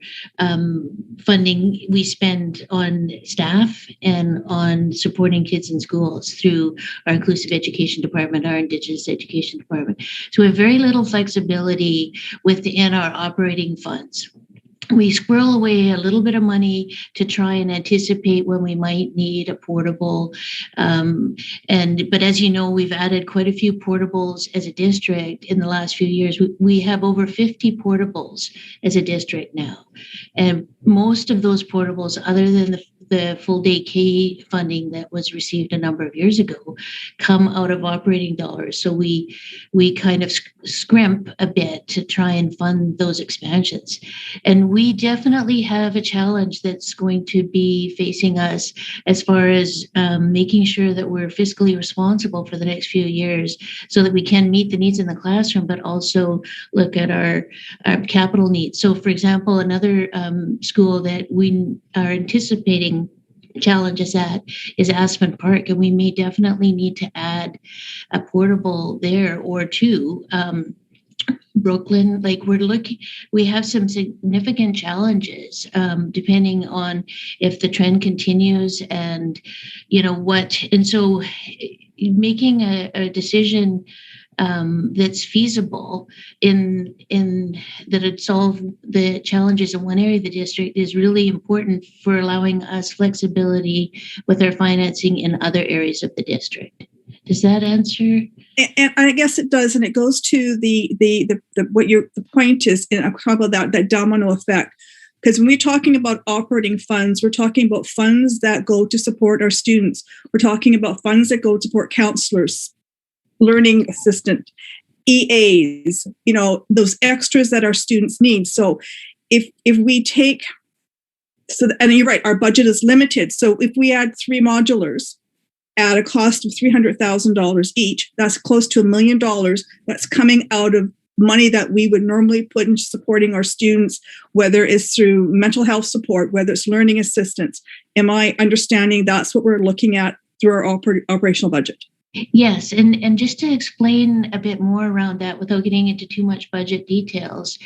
funding we spend on staff and on supporting kids in schools through our inclusive education department, our indigenous education department. So we have very little flexibility within our operating funds. We squirrel away a little bit of money to try and anticipate when we might need a portable. But as you know, we've added quite a few portables as a district in the last few years. We have over 50 portables as a district now. And most of those portables, other than the full day K funding that was received a number of years ago, come out of operating dollars. So we kind of scrimp a bit to try and fund those expansions. And we definitely have a challenge that's going to be facing us as far as making sure that we're fiscally responsible for the next few years so that we can meet the needs in the classroom, but also look at our capital needs. So for example, another school that we are anticipating challenges at is Aspen Park, and we may definitely need to add a portable there or two. Brooklyn, we have some significant challenges depending on if the trend continues and and so making a decision that's feasible in that it solve the challenges in one area of the district is really important for allowing us flexibility with our financing in other areas of the district. Does that answer? And I guess it does, and it goes to the point is, and I'll talk about that domino effect. Because when we're talking about operating funds, we're talking about funds that go to support our students. We're talking about funds that go to support counselors, learning assistant, EAs, those extras that our students need. So if we take, and you're right, our budget is limited. So if we add 3 modulars at a cost of $300,000 each, that's close to $1 million that's coming out of money that we would normally put into supporting our students, whether it's through mental health support, whether it's learning assistance. Am I understanding that's what we're looking at through our operational budget? Yes, and just to explain a bit more around that without getting into too much budget details,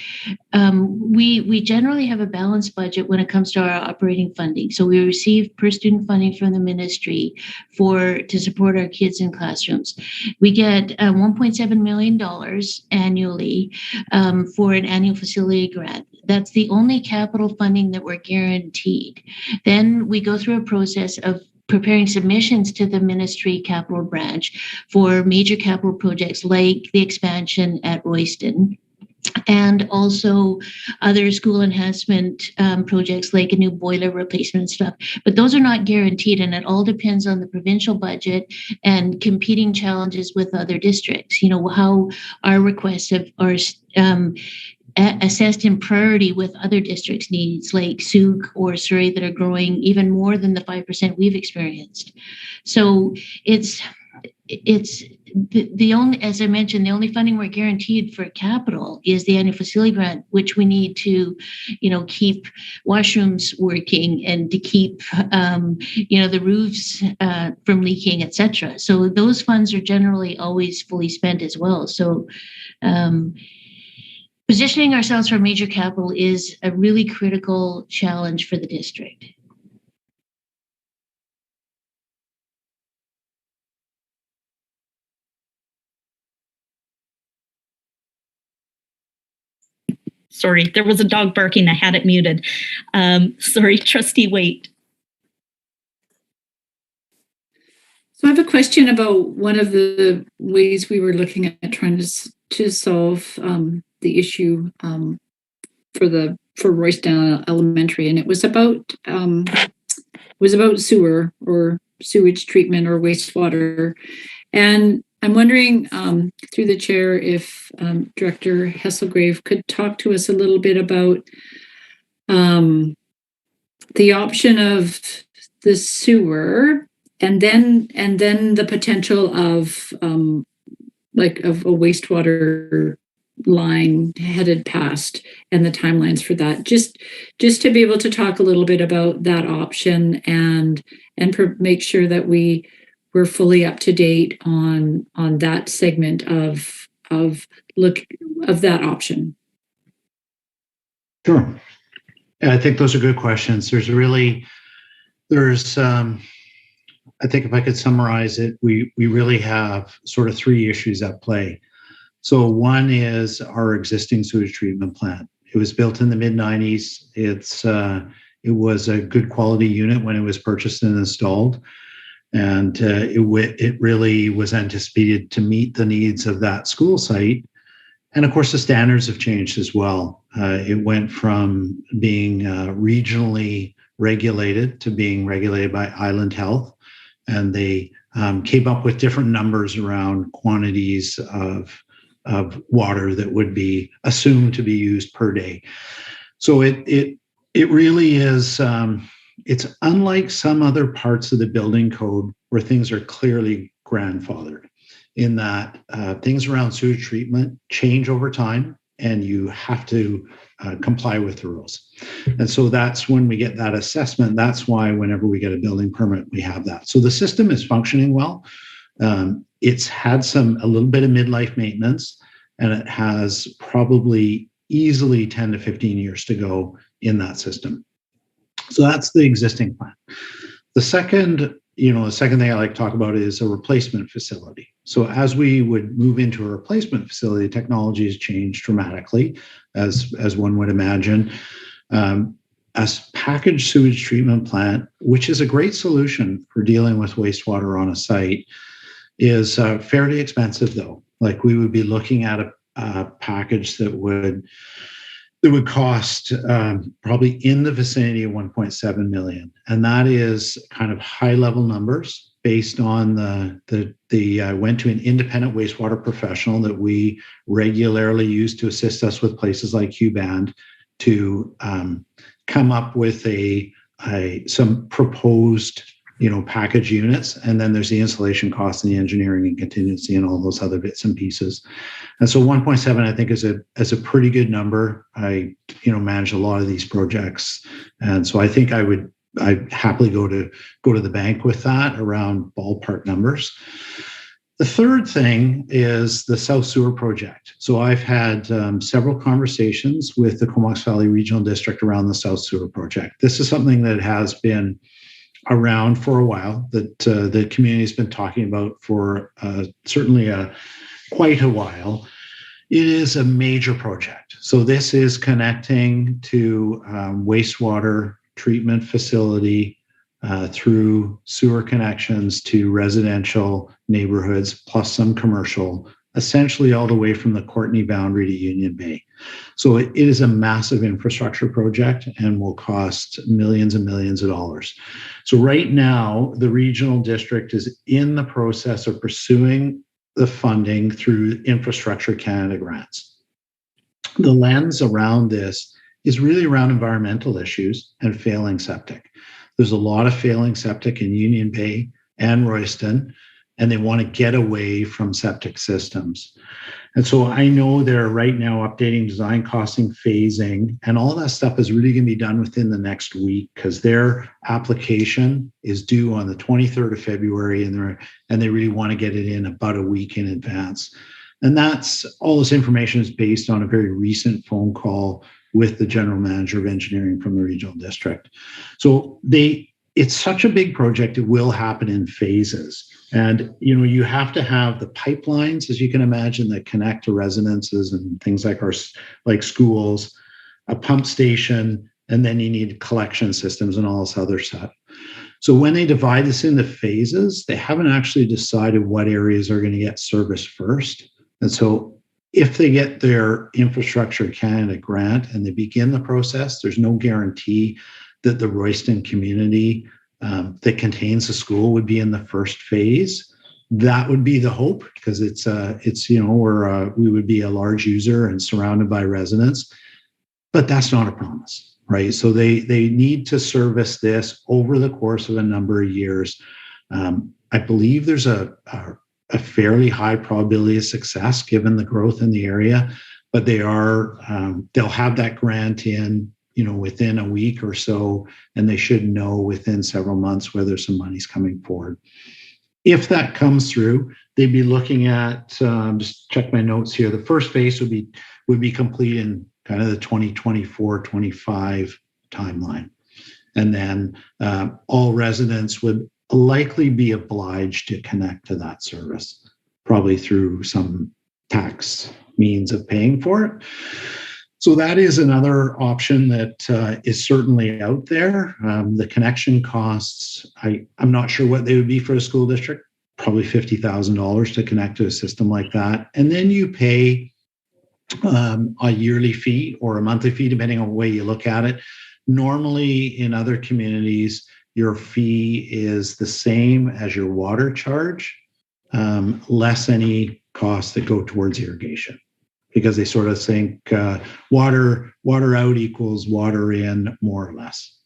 we generally have a balanced budget when it comes to our operating funding. So we receive per student funding from the ministry to support our kids in classrooms. We get $1.7 million annually for an annual facility grant. That's the only capital funding that we're guaranteed. Then we go through a process of preparing submissions to the ministry capital branch for major capital projects like the expansion at Royston and also other school enhancement projects like a new boiler replacement stuff. But those are not guaranteed, and it all depends on the provincial budget and competing challenges with other districts. How our requests are assessed in priority with other districts' needs like Souk or Surrey that are growing even more than the 5% we've experienced. So it's the only, as I mentioned, the only funding we're guaranteed for capital is the annual facility grant, which we need to, keep washrooms working and to keep, the roofs from leaking, etc. So those funds are generally always fully spent as well. So, positioning ourselves for major capital is a really critical challenge for the district. Sorry, there was a dog barking. I had it muted. Sorry, Trustee Waite. So I have a question about one of the ways we were looking at trying to solve the issue for Royston Elementary, and it was about sewer or sewage treatment or wastewater. And I'm wondering through the chair if Director Hesselgrave could talk to us a little bit about the option of the sewer then the potential of of a wastewater line headed past, and the timelines for that. Just to be able to talk a little bit about that option and make sure that we're fully up to date on that segment of that option. Sure. I think those are good questions. I think if I could summarize it, we really have sort of three issues at play. So one is our existing sewage treatment plant. It was built in the mid-90s. It was a good quality unit when it was purchased and installed. And it really was anticipated to meet the needs of that school site. And of course, the standards have changed as well. It went from being regionally regulated to being regulated by Island Health. And they came up with different numbers around quantities of water that would be assumed to be used per day. So it really is, it's unlike some other parts of the building code where things are clearly grandfathered, in that things around sewage treatment change over time and you have to comply with the rules. And so that's when we get that assessment. That's why whenever we get a building permit, we have that. So the system is functioning well. It's had a little bit of midlife maintenance, and it has probably easily 10 to 15 years to go in that system. So that's the existing plan. The second thing I like to talk about is a replacement facility. So as we would move into a replacement facility, technology has changed dramatically, as one would imagine. A packaged sewage treatment plant, which is a great solution for dealing with wastewater on a site, is fairly expensive though. Like we would be looking at a package that would cost probably in the vicinity of 1.7 million. And that is kind of high level numbers based on I went to an independent wastewater professional that we regularly use to assist us with places like Q-Band to come up with some proposed package units. And then there's the installation costs and the engineering and contingency and all those other bits and pieces. And so 1.7, I think, is a pretty good number. I manage a lot of these projects. And so I think I'd happily go to the bank with that around ballpark numbers. The third thing is the South Sewer Project. So I've had several conversations with the Comox Valley Regional District around the South Sewer Project. This is something that has been around for a while, that the community has been talking about for certainly quite a while. It is a major project. So this is connecting to wastewater treatment facility through sewer connections to residential neighborhoods, plus some commercial, essentially all the way from the Courtenay boundary to Union Bay. So it is a massive infrastructure project and will cost millions and millions of dollars. So right now, the regional district is in the process of pursuing the funding through Infrastructure Canada grants. The lens around this is really around environmental issues and failing septic. There's a lot of failing septic in Union Bay and Royston, and they want to get away from septic systems. And so I know they're right now updating design costing, phasing, and all that stuff is really going to be done within the next week, because their application is due on the 23rd of February, and they really want to get it in about a week in advance. And that's all this information is based on a very recent phone call with the general manager of engineering from the regional district. So it's such a big project, it will happen in phases. And you have to have the pipelines, as you can imagine, that connect to residences and things like schools, a pump station, and then you need collection systems and all this other stuff. So when they divide this into phases, they haven't actually decided what areas are going to get service first. And so if they get their Infrastructure Canada grant and they begin the process, there's no guarantee that the Royston community that contains the school would be in the first phase. That would be the hope, because we would be a large user and surrounded by residents, but that's not a promise, right? So they need to service this over the course of a number of years. I believe there's a fairly high probability of success given the growth in the area, but they'll have that grant in, within a week or so, and they should know within several months whether some money's coming forward. If that comes through, they'd be looking at, just check my notes here, the first phase would be complete in kind of the 2024-25 timeline. And then all residents would likely be obliged to connect to that service, probably through some tax means of paying for it. So that is another option that is certainly out there. The connection costs, I'm not sure what they would be for a school district, probably $50,000 to connect to a system like that. And then you pay a yearly fee or a monthly fee, depending on the way you look at it. Normally in other communities, your fee is the same as your water charge, less any costs that go towards irrigation, because they sort of think water out equals water in, more or less,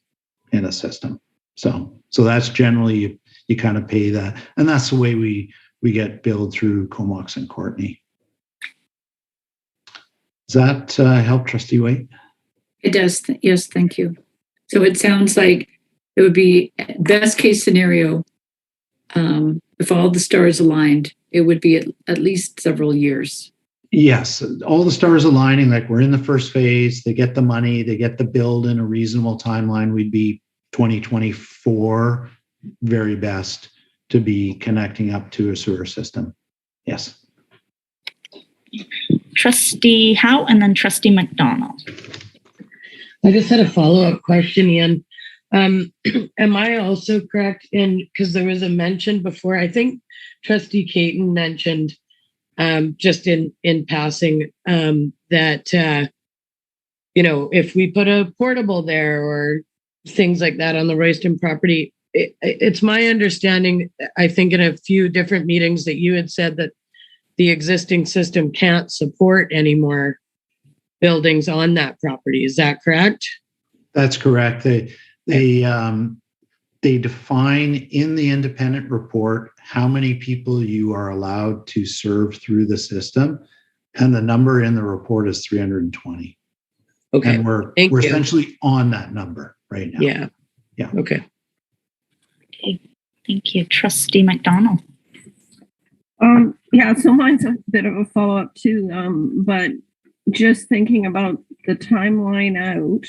in a system. So that's generally you kind of pay that, and that's the way we get billed through Comox and Courtney. Does that help, Trustee Waite? It does. Yes, thank you. So it sounds like it would be best case scenario. If all the stars aligned, it would be at least several years. Yes, all the stars aligning, like we're in the first phase, they get the money, they get the build in a reasonable timeline. We'd be 2024, very best, to be connecting up to a sewer system. Yes. Trustee Howe and then Trustee McDonald. I just had a follow-up question, Ian. Am I also correct because there was a mention before, I think Trustee Caton mentioned just in passing that, if we put a portable there or things like that on the Royston property, it's my understanding, I think in a few different meetings that you had said that the existing system can't support any more buildings on that property. Is that correct? That's correct. They define in the independent report how many people you are allowed to serve through the system, and the number in the report is 320. Okay. And we're essentially on that number right now. Yeah. Okay. Okay. Thank you. Trustee McDonald. So mine's a bit of a follow-up too, but just thinking about the timeline out.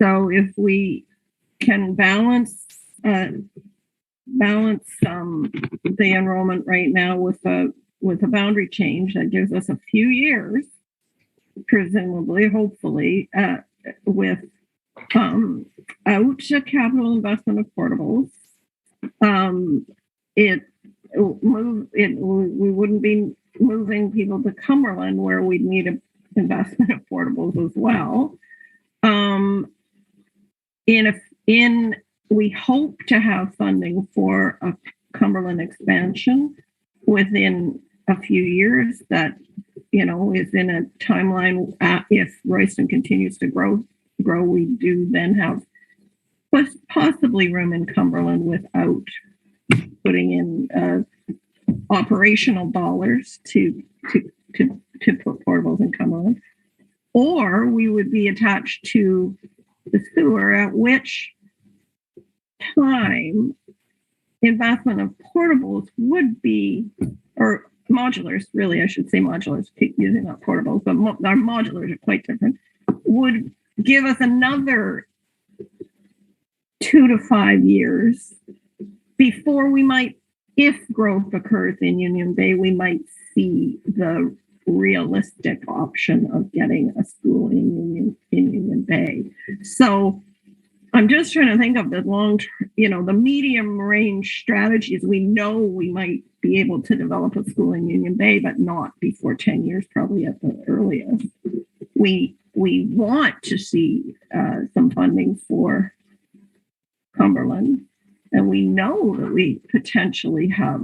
So if we can balance the enrollment right now with a boundary change, that gives us a few years, presumably, hopefully, with out a capital investment of portables. We wouldn't be moving people to Cumberland, where we'd need an investment of portables as well. We hope to have funding for a Cumberland expansion within a few years. That is in a timeline. If Royston continues to grow, we do then have possibly room in Cumberland without putting in operational dollars to put portables in Cumberland, or we would be attached to the sewer, at which time investment of portables would be, or modulars, really, I should say modulars, keep using that portables, but our modulars are quite different, would give us another 2 to 5 years before we might, if growth occurs in Union Bay, we might see the realistic option of getting a school in Union Bay. So I'm just trying to think of the the medium range strategies. We know we might be able to develop a school in Union Bay, but not before 10 years, probably at the earliest. We want to see some funding for Cumberland, and we know that we potentially have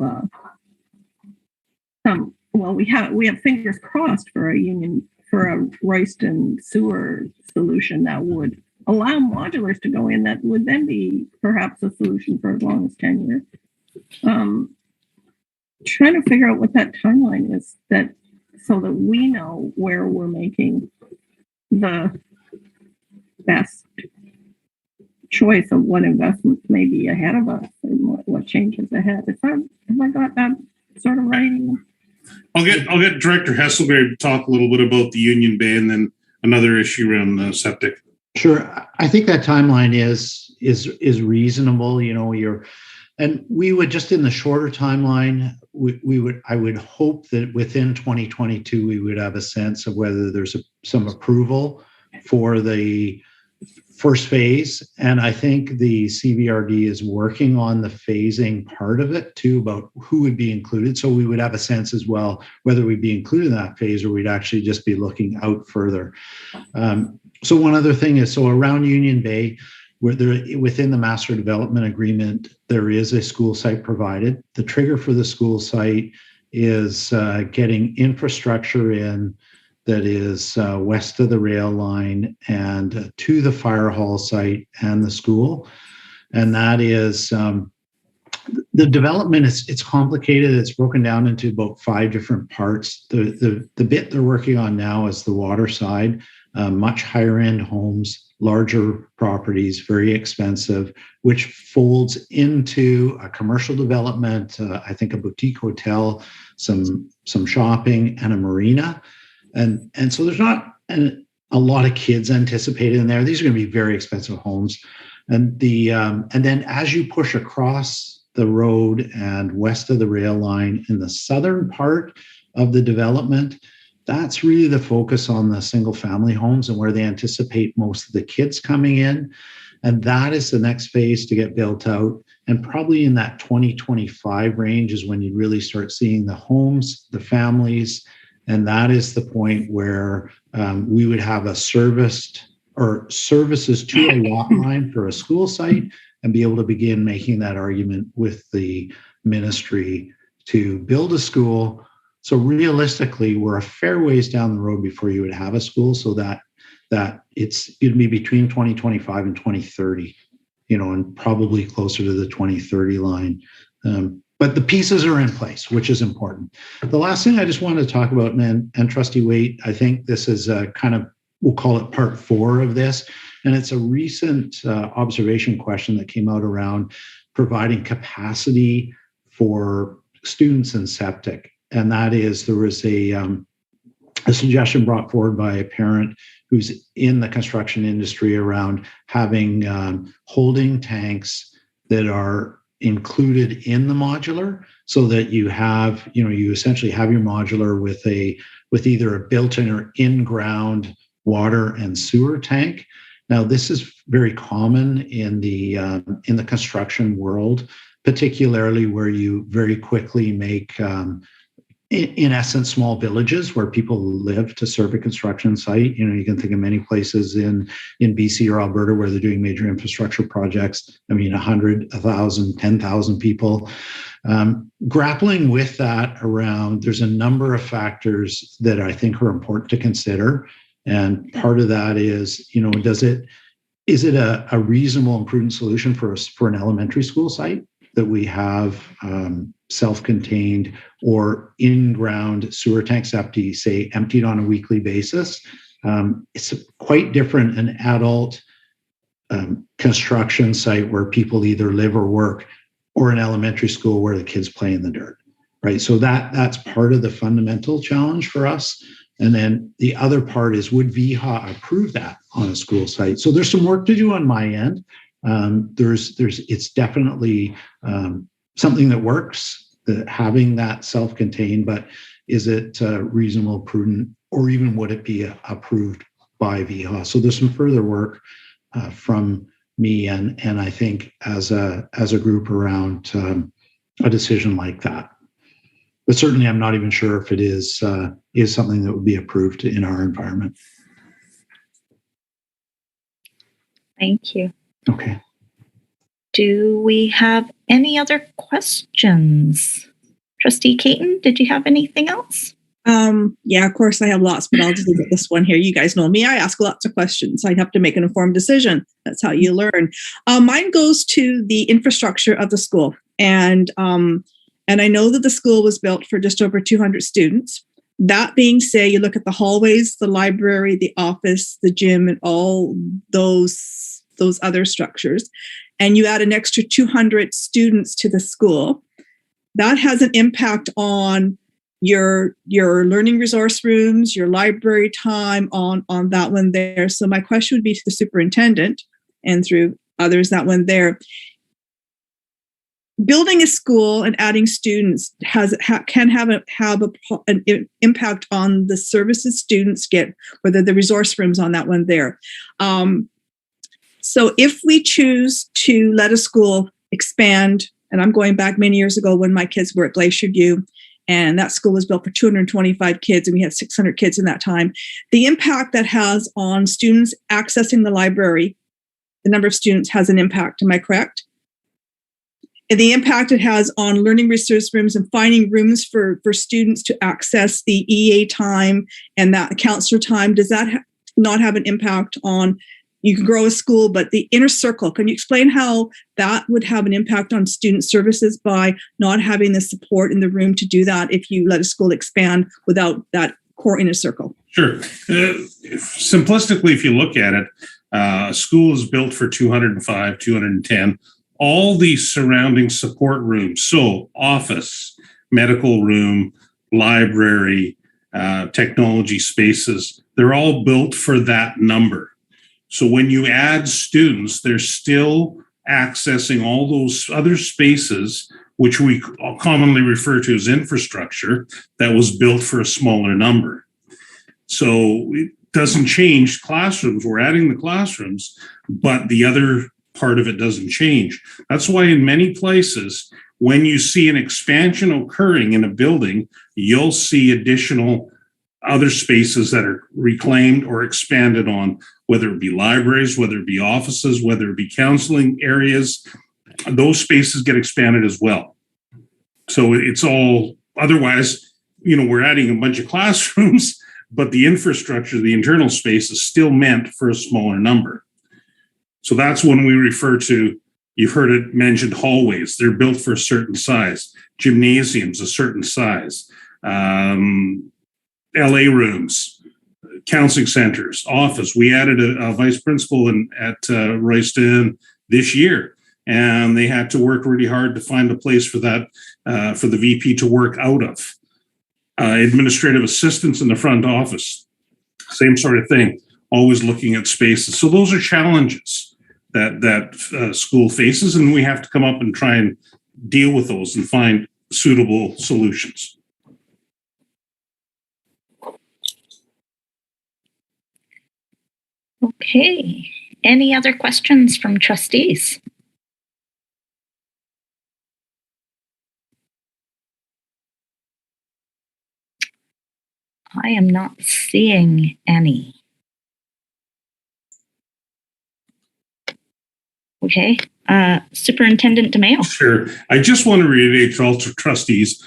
we have fingers crossed for a Royston sewer solution that would allow modulars to go in, that would then be perhaps a solution for as long as 10 years. trying to figure out what that timeline is, that so that we know where we're making the best choice of what investments may be ahead of us and what changes ahead. Have I got that sort of right? I'll get Director Hesselberg to talk a little bit about the Union Bay and then another issue around septic. Sure, I think that timeline is reasonable. And we would, just in the shorter timeline, I would hope that within 2022 we would have a sense of whether there's some approval for the first phase. And I think the CBRD is working on the phasing part of it too, about who would be included. So we would have a sense as well whether we'd be included in that phase or we'd actually just be looking out further. So one other thing is, so around Union Bay, where within the master development agreement, there is a school site provided. The trigger for the school site is getting infrastructure in that is west of the rail line and to the fire hall site and the school. And that is, the development it's complicated. It's broken down into about 5 different parts. The bit they're working on now is the water side, much higher end homes, larger properties, very expensive, which folds into a commercial development, I think a boutique hotel, some shopping and a marina. And so there's not a lot of kids anticipated in there. These are going to be very expensive homes. And then as you push across the road and west of the rail line in the southern part of the development, that's really the focus on the single family homes and where they anticipate most of the kids coming in. And that is the next phase to get built out. And probably in that 2025 range is when you really start seeing the homes, the families. And that is the point where we would have a serviced or services to a lot line for a school site and be able to begin making that argument with the ministry to build a school. So realistically, we're a fair ways down the road before you would have a school, so that it's going to be between 2025 and 2030, and probably closer to the 2030 line. But the pieces are in place, which is important. The last thing I just wanted to talk about, and Trustee Waite, I think this is a kind of, we'll call it part 4 of this, and it's a recent observation question that came out around providing capacity for students in septic. And that is, there was a suggestion brought forward by a parent who's in the construction industry around having holding tanks that are included in the modular, so that you have, you essentially have your modular with either a built-in or in-ground water and sewer tank. Now, this is very common in the construction world, particularly where you very quickly make in essence, small villages where people live to serve a construction site. You can think of many places in BC or Alberta where they're doing major infrastructure projects. 100, 1,000, 10,000 people. Grappling with that around, there's a number of factors that I think are important to consider. And part of that is, is it a reasonable and prudent solution for an elementary school site that we have self-contained or in-ground sewer tanks emptied on a weekly basis? It's quite different an adult construction site where people either live or work, or an elementary school where the kids play in the dirt, right? So that's part of the fundamental challenge for us. And then the other part is, would VHA approve that on a school site? So there's some work to do on my end. It's definitely something that works, having that self-contained, but is it reasonable, prudent, or even would it be approved by VHA? So there's some further work from me and I think as a group around a decision like that. But certainly, I'm not even sure if it is something that would be approved in our environment. Thank you. Okay. Do we have any other questions? Trustee Caton, did you have anything else? Yeah, of course I have lots, but I'll just leave it this one here. You guys know me. I ask lots of questions. I'd have to make an informed decision. That's how you learn. Mine goes to the infrastructure of the school. And I know that the school was built for just over 200 students. That being said, you look at the hallways, the library, the office, the gym, and all those other structures, and you add an extra 200 students to the school. That has an impact on your learning resource rooms, your library time on that one there. So my question would be to the superintendent and through others that one there. Building a school and adding students can have an impact on the services students get, whether the resource rooms on that one there. So if we choose to let a school expand, and I'm going back many years ago when my kids were at Glacier View, and that school was built for 225 kids, and we had 600 kids in that time, the impact that has on students accessing the library, the number of students has an impact. Am I correct? And the impact it has on learning resource rooms and finding rooms for students to access the EA time and that counselor time, does that not have an impact on, you can grow a school, but the inner circle, can you explain how that would have an impact on student services by not having the support in the room to do that if you let a school expand without that core inner circle? Sure. Simplistically, if you look at it, a school is built for 205, 210. All the surrounding support rooms, so office, medical room, library, technology spaces, they're all built for that number. So when you add students, they're still accessing all those other spaces, which we commonly refer to as infrastructure, that was built for a smaller number. So it doesn't change classrooms. We're adding the classrooms, but the other part of it doesn't change. That's why in many places, when you see an expansion occurring in a building, you'll see additional other spaces that are reclaimed or expanded on, whether it be libraries, whether it be offices, whether it be counseling areas. Those spaces get expanded as well. So it's all, otherwise, we're adding a bunch of classrooms, but the infrastructure, the internal space is still meant for a smaller number. So that's when we refer to, you've heard it mentioned, hallways. They're built for a certain size. Gymnasiums, a certain size. LA rooms, counseling centers, office. We added a vice principal at Royston this year, and they had to work really hard to find a place for that, for the VP to work out of. Administrative assistants in the front office, same sort of thing, always looking at spaces. So those are challenges that school faces, and we have to come up and try and deal with those and find suitable solutions. Okay. Any other questions from trustees? I am not seeing any. Okay. Superintendent DeMayo. Sure. I just want to reiterate to all trustees,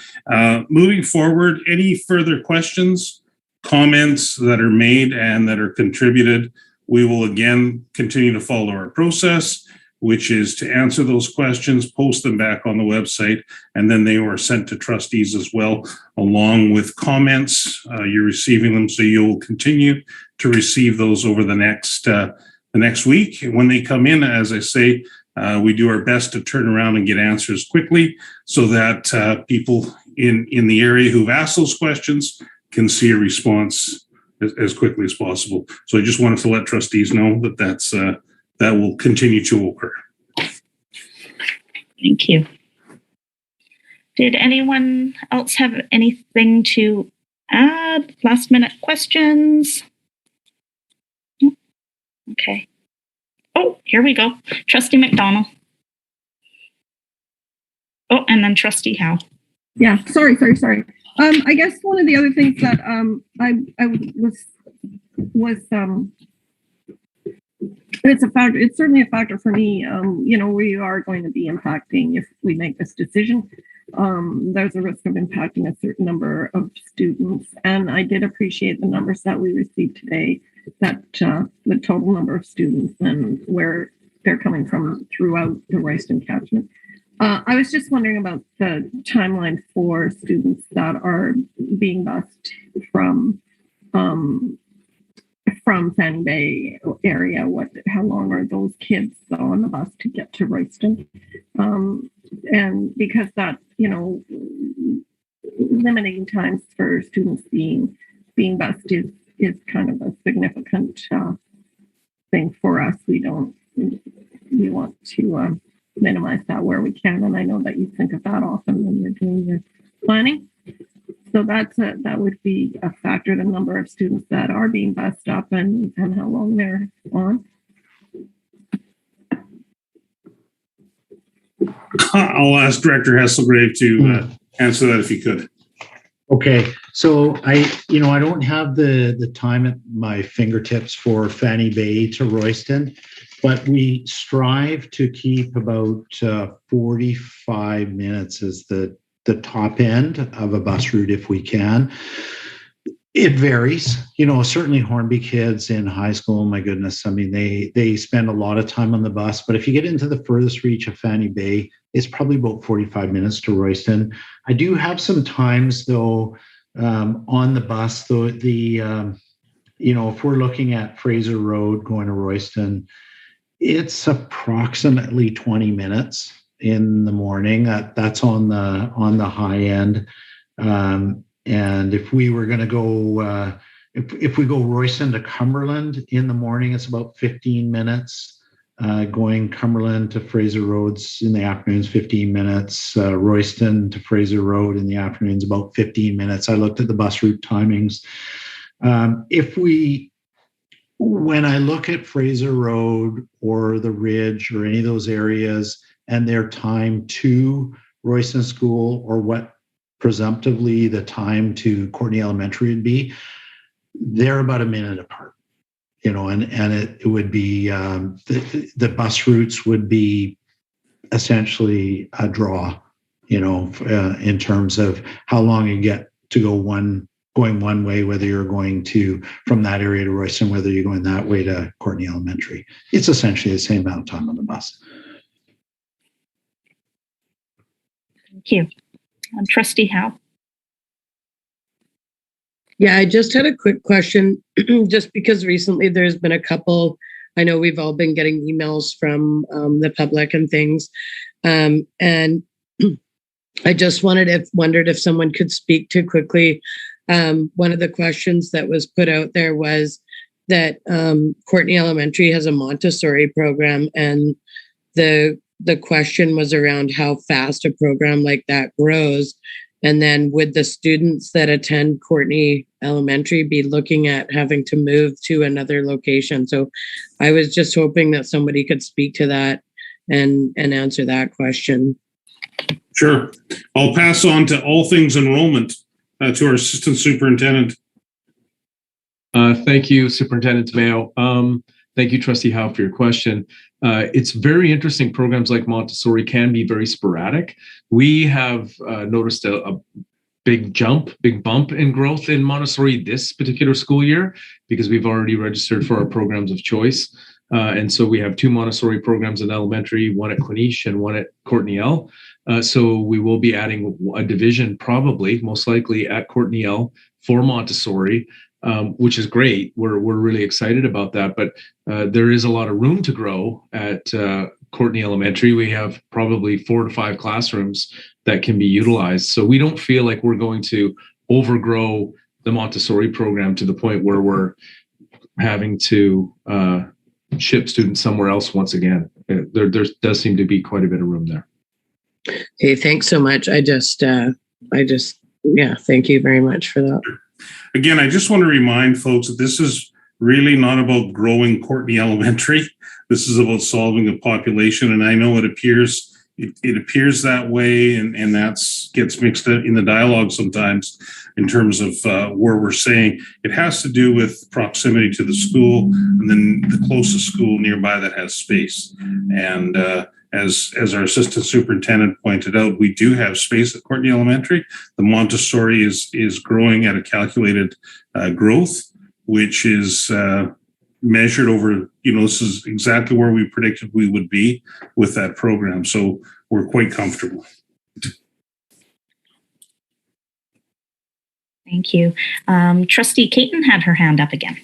moving forward, any further questions, comments that are made and that are contributed, we will again continue to follow our process, which is to answer those questions, post them back on the website, and then they are sent to trustees as well, along with comments. You're receiving them, so you'll continue to receive those over the next week. And when they come in, as I say, we do our best to turn around and get answers quickly so that people in the area who've asked those questions can see a response as quickly as possible. So I just wanted to let trustees know that that will continue to occur. Thank you. Did anyone else have anything to add? Last minute questions? Okay. Oh, here we go. Trustee McDonald. Oh, and then Trustee Howe. Yeah, sorry. I guess one of the other things that I was it's certainly a factor for me. We are going to be impacting if we make this decision. There's a risk of impacting a certain number of students, and I did appreciate the numbers that we received today, that the total number of students and where they're coming from throughout the Royston catchment. I was just wondering about the timeline for students that are being bused from Fanning Bay area. How long are those kids on the bus to get to Royston? And because that, limiting times for students being bused is kind of a significant thing for us. We want to minimize that where we can, and I know that you think of that often when you're doing your planning. So that would be a factor, the number of students that are being bused up and how long they're on. I'll ask Director Hesselgrave to answer that if he could. Okay, so I don't have the time at my fingertips for Fanny Bay to Royston, but we strive to keep about 45 minutes as the top end of a bus route if we can. It varies, certainly Hornby kids in high school, my goodness, I mean, they spend a lot of time on the bus, but if you get into the furthest reach of Fanny Bay, it's probably about 45 minutes to Royston. I do have some times though, on the bus, though, if we're looking at Fraser Road going to Royston, it's approximately 20 minutes in the morning. That's on the high end. And if we were going to go, if we go Royston to Cumberland in the morning, it's about 15 minutes. Going Cumberland to Fraser Roads in the afternoons, 15 minutes. Royston to Fraser Road in the afternoons, about 15 minutes. I looked at the bus route timings. When I look at Fraser Road or the Ridge or any of those areas and their time to Royston School, or what presumptively the time to Courtney Elementary would be, they're about a minute apart, and it would be, the bus routes would be essentially a draw, in terms of how long you get to go going one way, whether you're going from that area to Royston, whether you're going that way to Courtney Elementary. It's essentially the same amount of time on the bus. Thank you. Trustee Howe. Yeah, I just had a quick question, just because recently there's been a couple, I know we've all been getting emails from the public and things. And I just wondered if someone could speak to quickly. One of the questions that was put out there was that Courtney Elementary has a Montessori program, and the question was around how fast a program like that grows. And then would the students that attend Courtney Elementary be looking at having to move to another location? So I was just hoping that somebody could speak to that and answer that question. Sure. I'll pass on to all things enrollment to our Assistant Superintendent. Thank you, Superintendent Mayo. Thank you, Trustee Howe, for your question. It's very interesting. Programs like Montessori can be very sporadic. We have noticed a big bump in growth in Montessori this particular school year, because we've already registered for our programs of choice. And so we have 2 Montessori programs in elementary, one at Quinish and one at Courtney L. So we will be adding a division, probably, most likely, at Courtney L for Montessori, which is great. We're really excited about that. But there is a lot of room to grow at Courtney Elementary. We have probably 4 to 5 classrooms that can be utilized. So we don't feel like we're going to overgrow the Montessori program to the point where we're having to ship students somewhere else once again. There does seem to be quite a bit of room there. Hey, thanks so much. Thank you very much for that. Again, I just want to remind folks that this is really not about growing Courtney Elementary. This is about solving a population, and I know it appears that way, and that's gets mixed up in the dialogue sometimes in terms of where we're saying it has to do with proximity to the school and then the closest school nearby that has space. And as our assistant superintendent pointed out, we do have space at Courtney Elementary. The Montessori is growing at a calculated growth, which is measured over, this is exactly where we predicted we would be with that program. So we're quite comfortable. Thank you. Trustee Caton had her hand up again.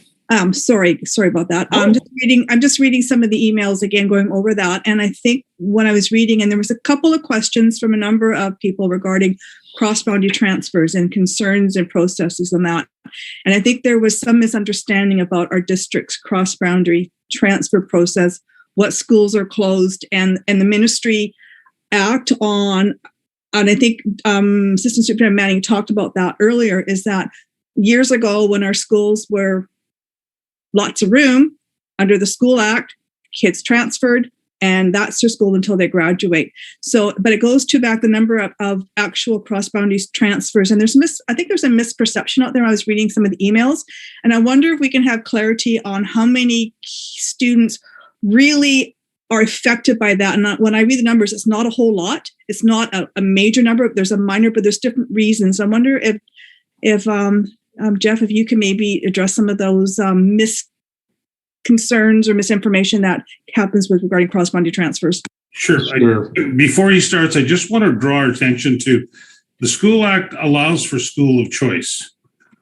Sorry about that. Oh. I'm just reading some of the emails again, going over that. And I think when I was reading, and there was a couple of questions from a number of people regarding cross-boundary transfers and concerns and processes on that. And I think there was some misunderstanding about our district's cross-boundary transfer process, what schools are closed, and the ministry act on, and I think Assistant Superintendent Manning talked about that earlier, is that years ago when our schools were lots of room under the School Act, kids transferred, and that's their school until they graduate. So, but it goes to back the number of actual cross-boundary transfers. And I think there's a misperception out there. I was reading some of the emails, and I wonder if we can have clarity on how many students really are affected by that. And when I read the numbers, it's not a whole lot. It's not a major number. There's a minor, but there's different reasons. I wonder if Jeff, if you can maybe address some of those concerns or misinformation that happens with regarding cross-boundary transfers. Sure. Before he starts, I just want to draw our attention to the School Act allows for school of choice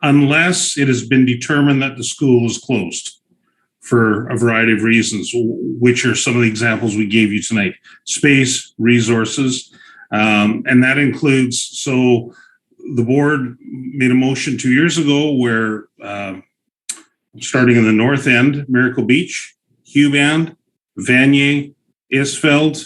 unless it has been determined that the school is closed for a variety of reasons, which are some of the examples we gave you tonight: space, resources, and that includes, so the board made a motion 2 years ago where starting in the north end, Miracle Beach, Hughband, Vanier, Isfeld,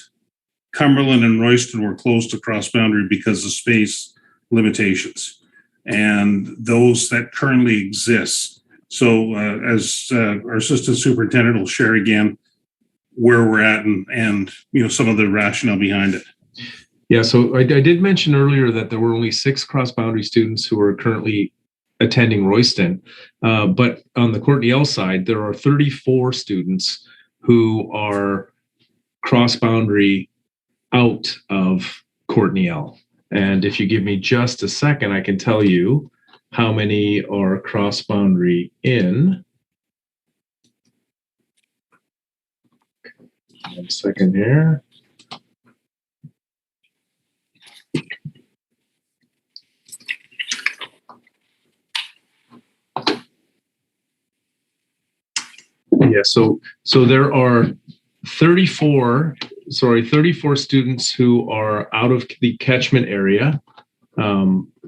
Cumberland, and Royston were closed to cross-boundary because of space limitations, and those that currently exist. So as our assistant superintendent will share again where we're at and some of the rationale behind it. Yeah, so I did mention earlier that there were only 6 cross-boundary students who are currently attending Royston, but on the Courtney L side, there are 34 students who are cross-boundary out of Courtney L. And if you give me just a second, I can tell you how many are cross-boundary in. 1 second here. Yeah, so there are 34 students who are out of the catchment area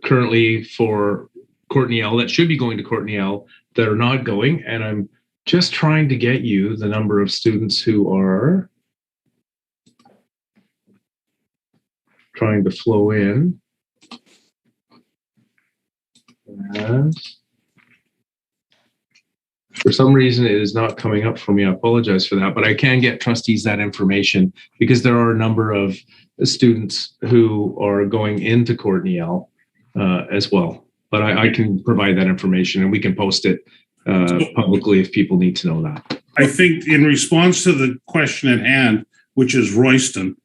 currently for Courtney L that should be going to Courtney L that are not going. And I'm just trying to get you the number of students who are trying to flow in. And for some reason, it is not coming up for me. I apologize for that, but I can get trustees that information because there are a number of students who are going into Courtney L as well. But I can provide that information and we can post it publicly if people need to know that. I think in response to the question at hand, which is Royston,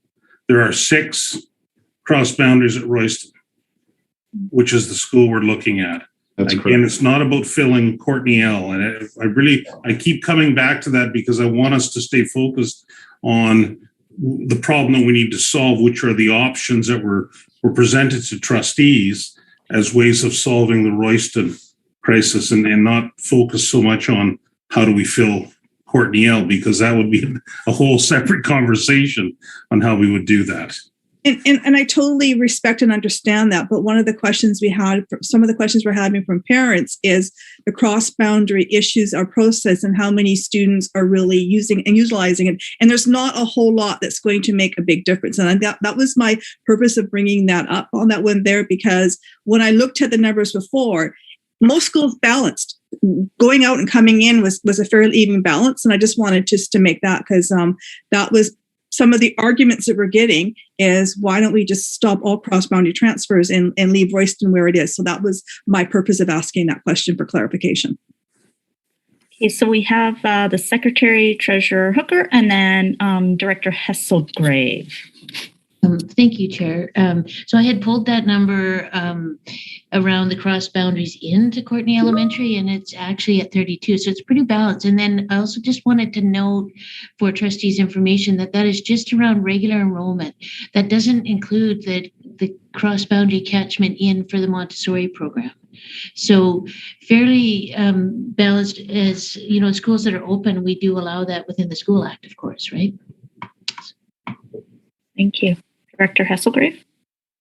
there are 6 cross boundaries at Royston, which is the school we're looking at. That's Again, correct. it's not about filling Courtney L. And I keep coming back to that because I want us to stay focused on the problem that we need to solve, which are the options that were presented to trustees as ways of solving the Royston crisis, and not focus so much on how do we fill Courtney L, because that would be a whole separate conversation on how we would do that. And I totally respect and understand that. But one of the questions we had, some of the questions we're having from parents is the cross-boundary issues are processed and how many students are really using and utilizing it. And there's not a whole lot that's going to make a big difference. And that was my purpose of bringing that up on that one there, because when I looked at the numbers before, most schools balanced. Going out and coming in was a fairly even balance. And I just wanted to make that, because that was some of the arguments that we're getting is, why don't we just stop all cross-boundary transfers and leave Royston where it is? So that was my purpose of asking that question for clarification. Okay, so we have the Secretary Treasurer Hooker and then Director Hesselgrave. Thank you, Chair. So I had pulled that number around the cross boundaries into Courtney Elementary, and it's actually at 32. So it's pretty balanced. And then I also just wanted to note for trustees' information that that is just around regular enrollment. That doesn't include the cross boundary catchment in for the Montessori program. So fairly balanced. As you know, schools that are open, we do allow that within the School Act, of course, right? Thank you. Director Hesselgrave.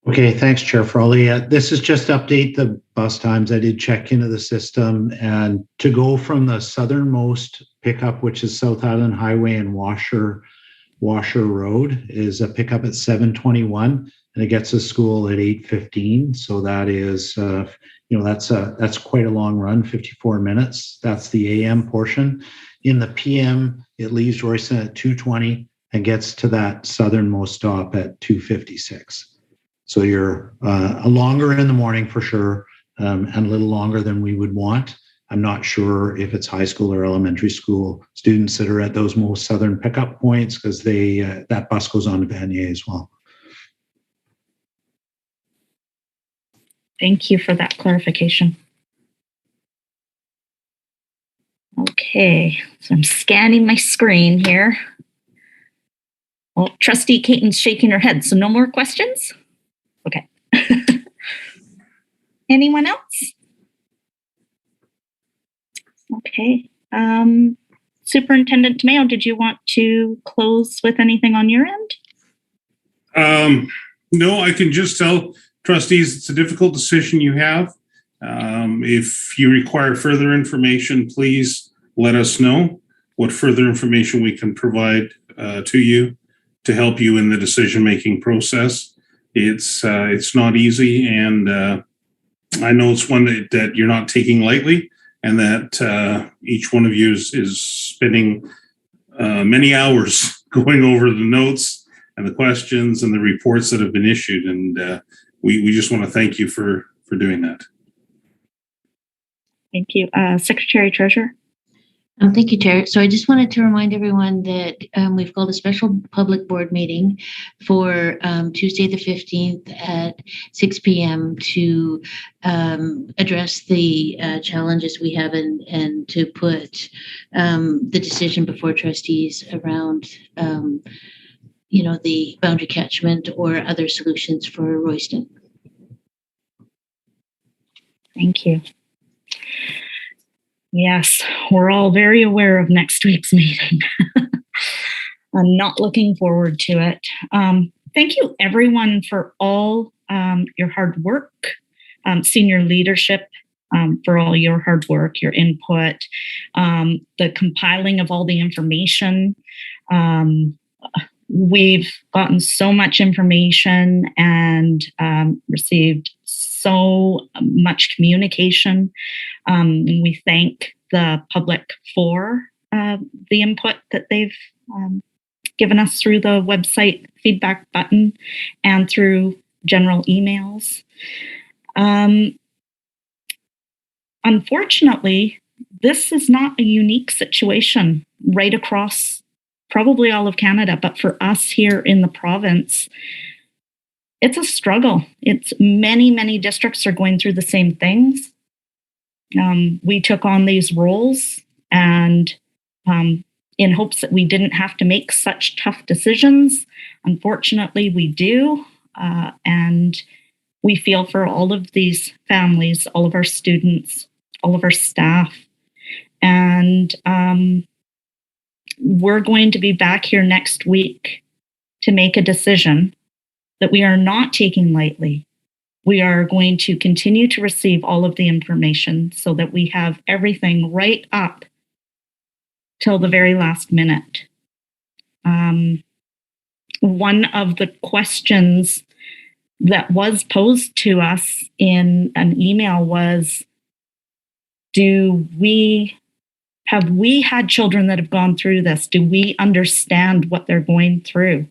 Okay, thanks, Chair Frawley. This is just to update the bus times. I did check into the system, and to go from the southernmost pickup, which is South Island Highway and Washer Road, is a pickup at 7:21, and it gets to school at 8:15. So that is, that's quite a long run, 54 minutes. That's the AM portion. In the PM, it leaves Royston at 2:20 and gets to that southernmost stop at 2:56. So you're longer in the morning for sure, and a little longer than we would want. I'm not sure if it's high school or elementary school students that are at those most southern pickup points, because that bus goes on to Vanier as well. Thank you for that clarification. Okay, so I'm scanning my screen here. Well, Trustee Caton's shaking her head, so no more questions? Okay. Anyone else? Okay. Superintendent Tamayo, did you want to close with anything on your end? No, I can just tell trustees it's a difficult decision you have. If you require further information, please let us know what further information we can provide to you to help you in the decision-making process. It's not easy, and I know it's one that you're not taking lightly, and that each one of you is spending many hours going over the notes and the questions and the reports that have been issued, and we just want to thank you for doing that. Thank you. Secretary Treasurer. Thank you, Chair. So I just wanted to remind everyone that we've called a special public board meeting for Tuesday the 15th at 6 p.m. to address the challenges we have and to put the decision before trustees around the boundary catchment or other solutions for Royston. Thank you. Yes, we're all very aware of next week's meeting. I'm not looking forward to it. Thank you, everyone, for all your hard work, senior leadership, for all your hard work, your input, the compiling of all the information. We've gotten so much information and received so much communication. We thank the public for the input that they've given us through the website feedback button and through general emails. Unfortunately, this is not a unique situation right across probably all of Canada, but for us here in the province, it's a struggle. It's many districts are going through the same things. We took on these roles and in hopes that we didn't have to make such tough decisions. Unfortunately, we do. And we feel for all of these families, all of our students, all of our staff. And we're going to be back here next week to make a decision that we are not taking lightly. We are going to continue to receive all of the information so that we have everything right up till the very last minute. One of the questions that was posed to us in an email was, have we had children that have gone through this? Do we understand what they're going through?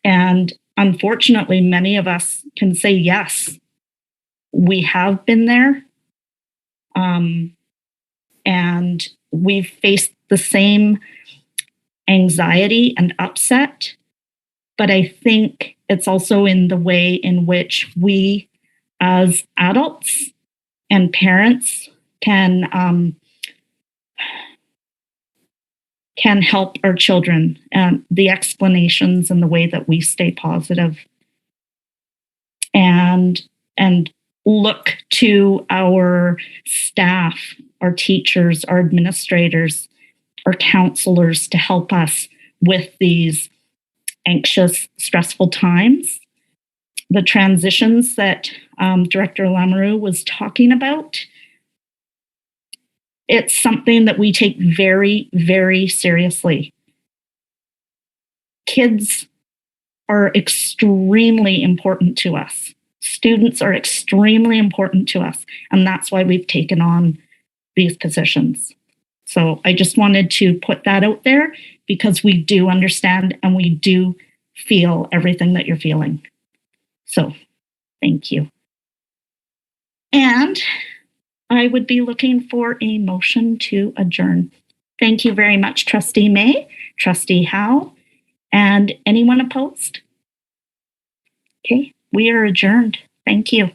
And unfortunately, many of us can say yes, we have been there. And we've faced the same anxiety and upset but I think it's also in the way in which we as adults and parents can help our children, and the explanations and the way that we stay positive and look to our staff, our teachers, our administrators, our counselors to help us with these anxious, stressful times. The transitions that Director Lamoureux was talking about, it's something that we take very, very seriously. Kids are extremely important to us. Students are extremely important to us. And that's why we've taken on these positions. So I just wanted to put that out there because we do understand and we do feel everything that you're feeling. So thank you. And I would be looking for a motion to adjourn. Thank you very much, Trustee May, Trustee Howe, and anyone opposed? Okay, we are adjourned. Thank you.